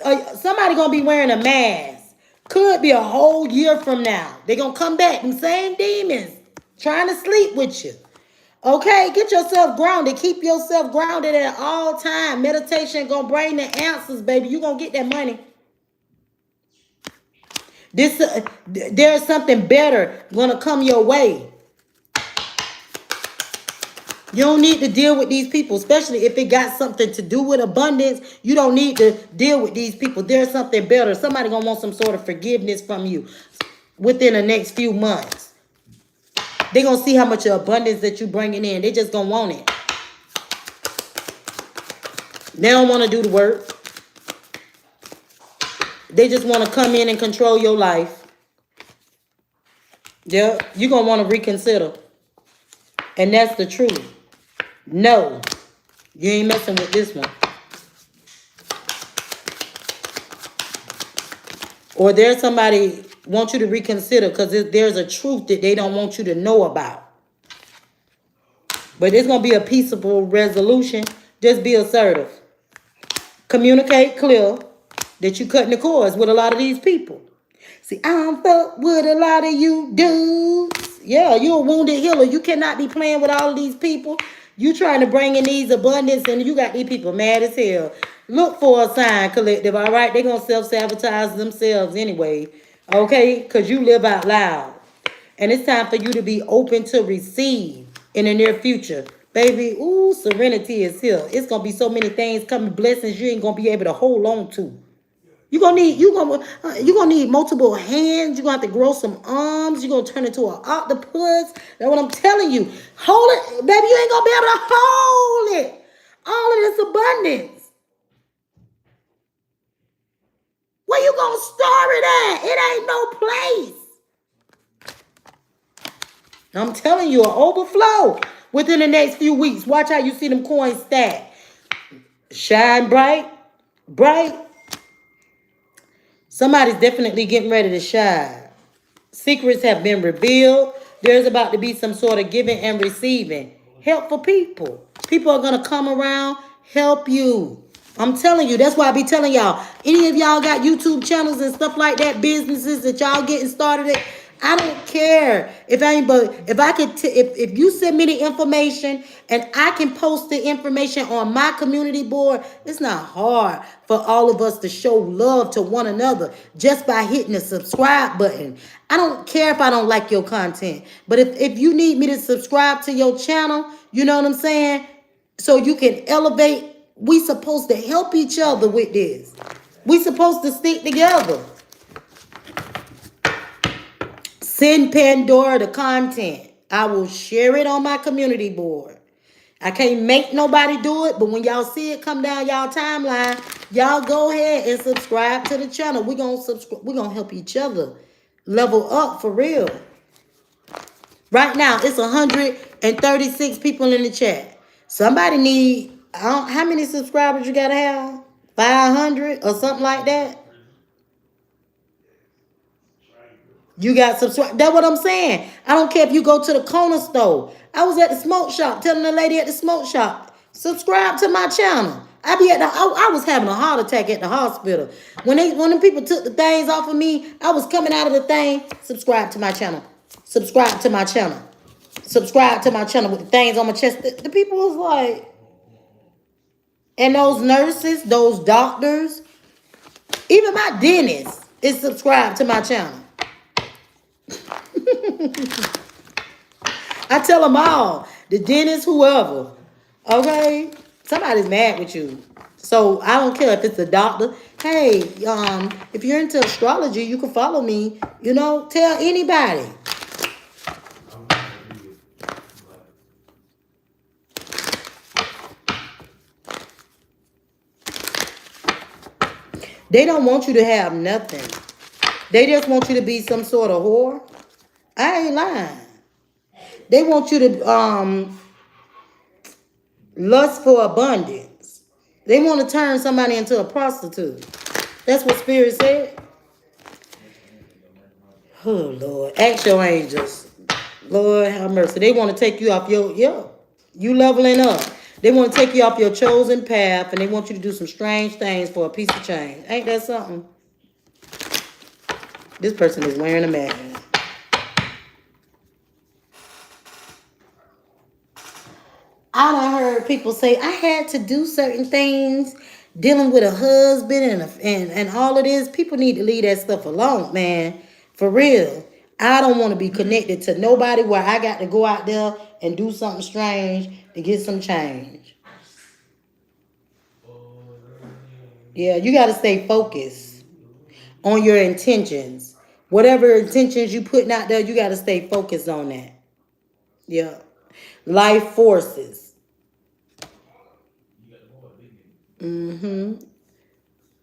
Okay? Somebody going to be wearing a mask. Could be a whole year from now. They're going to come back, them same demons, trying to sleep with you. Okay? Get yourself grounded. Keep yourself grounded at all times. Meditation going to bring the answers, baby. You're going to get that money. There's something better going to come your way. You don't need to deal with these people, especially if it got something to do with abundance. You don't need to deal with these people. There's something better. Somebody gonna want some sort of forgiveness from you within the next few months. They're gonna see how much abundance that you bringing in. They just gonna want it. They don't want to do the work. They just want to come in and control your life. Yeah, you're gonna want to reconsider. And that's the truth. No, you ain't messing with this one. Or there's somebody want you to reconsider because there's a truth that they don't want you to know about. But it's going to be a peaceable resolution. Just be assertive. Communicate clear that you're cutting the cords with a lot of these people. See, I don't fuck with a lot of you dudes. Yeah, you're a wounded healer. You cannot be playing with all of these people. You trying to bring in these abundance and you got these people mad as hell. Look for a sign, collective, all right? They're going to self-sabotage themselves anyway, okay? Because you live out loud. And it's time for you to be open to receive in the near future. Baby, ooh, serenity is here. It's going to be so many things coming, blessings you ain't going to be able to hold on to. You're gonna need multiple hands. You're gonna have to grow some arms. You're gonna turn into an octopus. That's what I'm telling you. Hold it, baby. You ain't gonna be able to hold it. All of this abundance. Where you gonna store it at? It ain't no place. I'm telling you, an overflow within the next few weeks. Watch how you see them coins stack. Shine bright, bright. Somebody's definitely getting ready to shine. Secrets have been revealed. There's about to be some sort of giving and receiving. Help for people. People are going to come around, help you. I'm telling you, that's why I be telling y'all. Any of y'all got YouTube channels and stuff like that, businesses that y'all getting started at, I don't care if if you send me the information and I can post the information on my community board. It's not hard for all of us to show love to one another just by hitting the subscribe button. I don't care if I don't like your content, but if you need me to subscribe to your channel, you know what I'm saying? So you can elevate. We supposed to help each other with this. We supposed to stick together. Send Pandora the content. I will share it on my community board. I can't make nobody do it, but when y'all see it come down y'all timeline, y'all go ahead and subscribe to the channel. We're gonna help each other level up for real. Right now, it's 136 people in the chat. Somebody need, how many subscribers you gotta have? 500 or something like that? You got subscribe. That's what I'm saying. I don't care if you go to the corner store. I was at the smoke shop telling the lady at the smoke shop, subscribe to my channel. I was having a heart attack at the hospital. When the people took the things off of me, I was coming out of the thing. Subscribe to my channel. Subscribe to my channel. Subscribe to my channel with the things on my chest. The people was like, and those nurses, those doctors, even my dentist is subscribed to my channel. I tell them all, the dentist, whoever, Okay? Somebody's mad with you. So I don't care if it's a doctor. Hey, if you're into astrology, you can follow me. You know, tell anybody. They don't want you to have nothing. They just want you to be some sort of whore. I ain't lying. They want you to lust for abundance. They want to turn somebody into a prostitute. That's what Spirit said. Oh, Lord. Ask your angels. Lord, have mercy. They want to take you off your, you leveling up. They want to take you off your chosen path, and they want you to do some strange things for a piece of change. Ain't that something? This person is wearing a mask. I done heard people say, I had to do certain things dealing with a husband and all of this. People need to leave that stuff alone, man. For real. I don't want to be connected to nobody where I got to go out there and do something strange to get some change. Yeah, you got to stay focused on your intentions. Whatever intentions you putting out there, you got to stay focused on that. Yeah. Life forces. Mm-hmm.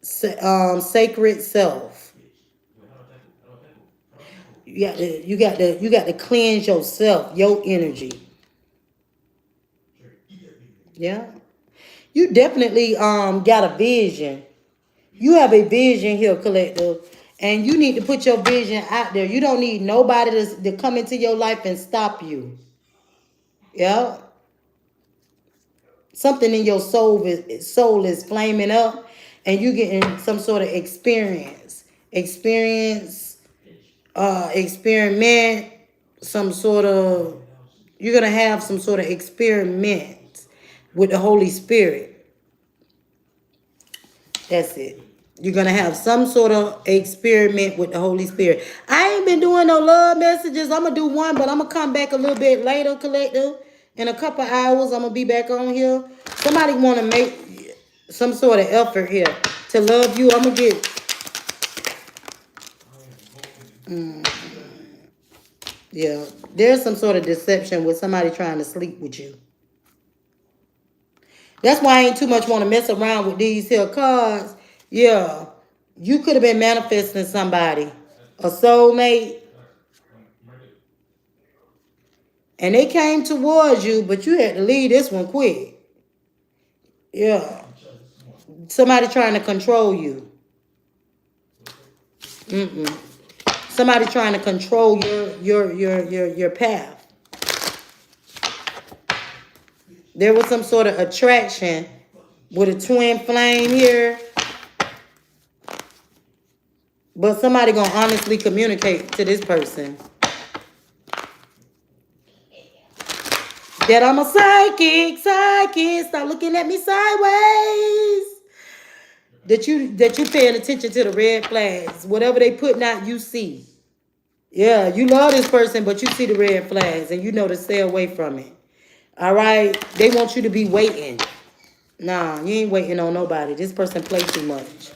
Sacred self. You got to cleanse yourself, your energy. Yeah. You definitely got a vision. You have a vision here, collective, and you need to put your vision out there. You don't need nobody to come into your life and stop you. Yeah. Something in your soul is flaming up, and you getting some sort of experiment, some sort of, you're gonna have some sort of experiment with the Holy Spirit. That's it. You're gonna have some sort of experiment with the Holy Spirit. I ain't been doing no love messages. I'm gonna do one, but I'm gonna come back a little bit later, collective. In a couple hours, I'm gonna be back on here. Somebody wanna make some sort of effort here to love you. I'm gonna get. Yeah, there's some sort of deception with somebody trying to sleep with you. That's why I ain't too much want to mess around with these here cards. Yeah, you could have been manifesting somebody, a soulmate, and they came towards you, but you had to leave this one quick. Yeah, somebody trying to control you. Somebody trying to control your path. There was some sort of attraction with a twin flame here. But somebody gonna honestly communicate to this person that I'm a psychic. Stop looking at me sideways. That you paying attention to the red flags. Whatever they putting out, you see. Yeah, you love this person, but you see the red flags and you know to stay away from it. All right? They want you to be waiting. Nah, you ain't waiting on nobody. This person plays too much.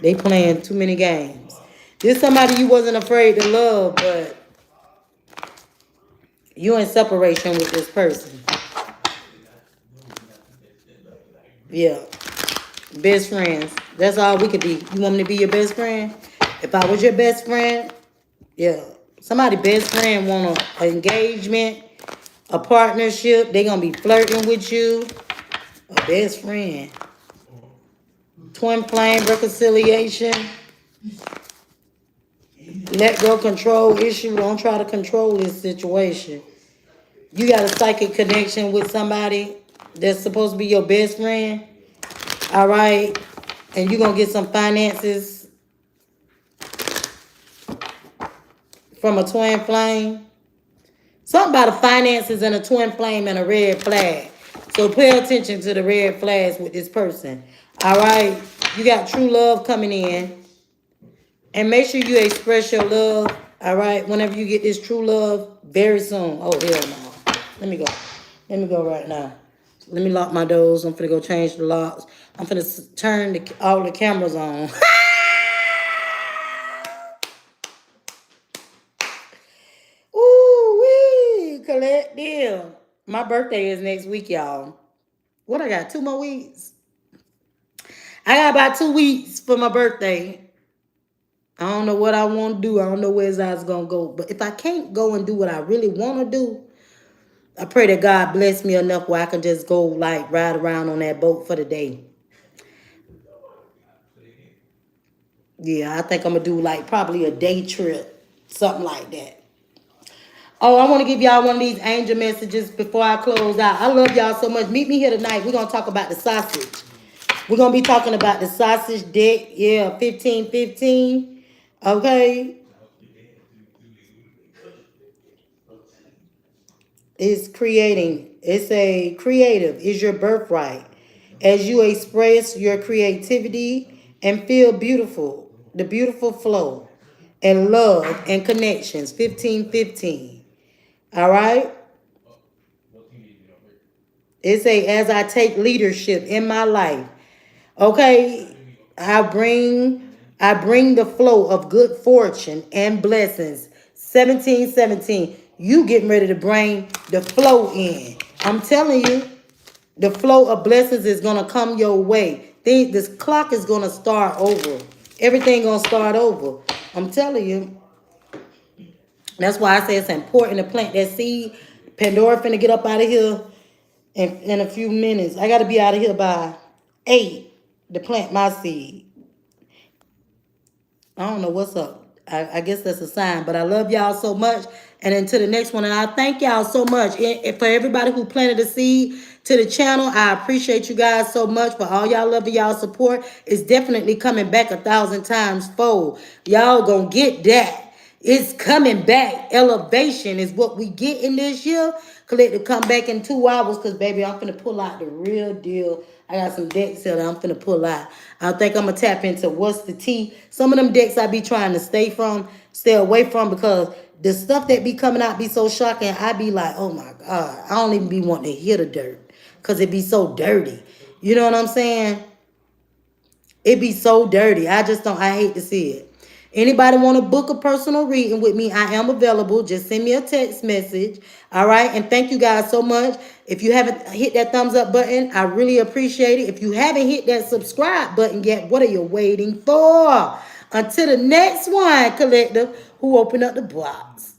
They playing too many games. This somebody you wasn't afraid to love, but you in separation with this person. Yeah. Best friends. That's all we could be. You want me to be your best friend? If I was your best friend, yeah. Somebody best friend want an engagement, a partnership. They gonna be flirting with you. A best friend. Twin flame reconciliation. Let go control issue. Don't try to control this situation. You got a psychic connection with somebody that's supposed to be your best friend. All right. And you're going to get some finances from a twin flame. Something about the finances and a twin flame and a red flag. So pay attention to the red flags with this person. All right. You got true love coming in. And make sure you express your love. All right. Whenever you get this true love very soon. Oh, hell no. Let me go right now. Let me lock my doors. I'm finna go change the locks. I'm finna turn all the cameras on. Ooh wee, collect deal. My birthday is next week, y'all. What I got? 2 more weeks. I got about 2 weeks for my birthday. I don't know what I want to do. I don't know where it's gonna go. But if I can't go and do what I really want to do, I pray that God bless me enough where I can just go like ride around on that boat for the day. Yeah, I think I'm gonna do like probably a day trip, something like that. Oh, I want to give y'all one of these angel messages before I close out. I love y'all so much. Meet me here tonight. We're gonna talk about the sausage. We're gonna be talking about the sausage deck. Yeah, 1515. Okay. It's creating. It's a creative is your birthright. As you express your creativity and feel beautiful, the beautiful flow and love and connections. 1515. All right. It's a as I take leadership in my life. Okay. I bring the flow of good fortune and blessings. 1717. You getting ready to bring the flow in. I'm telling you, the flow of blessings is gonna come your way. This clock is gonna start over. Everything gonna start over. I'm telling you. That's why I say it's important to plant that seed. Pandora finna get up out of here in a few minutes. I gotta be out of here by 8 to plant my seed. I don't know what's up. I guess that's a sign, but I love y'all so much. And until the next one, and I thank y'all so much for everybody who planted a seed to the channel. I appreciate you guys so much for all y'all love and y'all support. It's definitely coming back 1,000 times fold. Y'all gonna get that. It's coming back. Elevation is what we get in this year. Collect to come back in 2 hours because, baby, I'm finna pull out the real deal. I got some decks here that I'm finna pull out. I think I'm gonna tap into what's the tea. Some of them decks I be trying to stay away from because the stuff that be coming out be so shocking. I be like, oh my God. I don't even be wanting to hear the dirt because it be so dirty. You know what I'm saying? It be so dirty. I hate to see it. Anybody want to book a personal reading with me? I am available. Just send me a text message. All right. And thank you guys so much. If you haven't hit that thumbs up button, I really appreciate it. If you haven't hit that subscribe button yet, what are you waiting for? Until the next one, collective, who open up the box.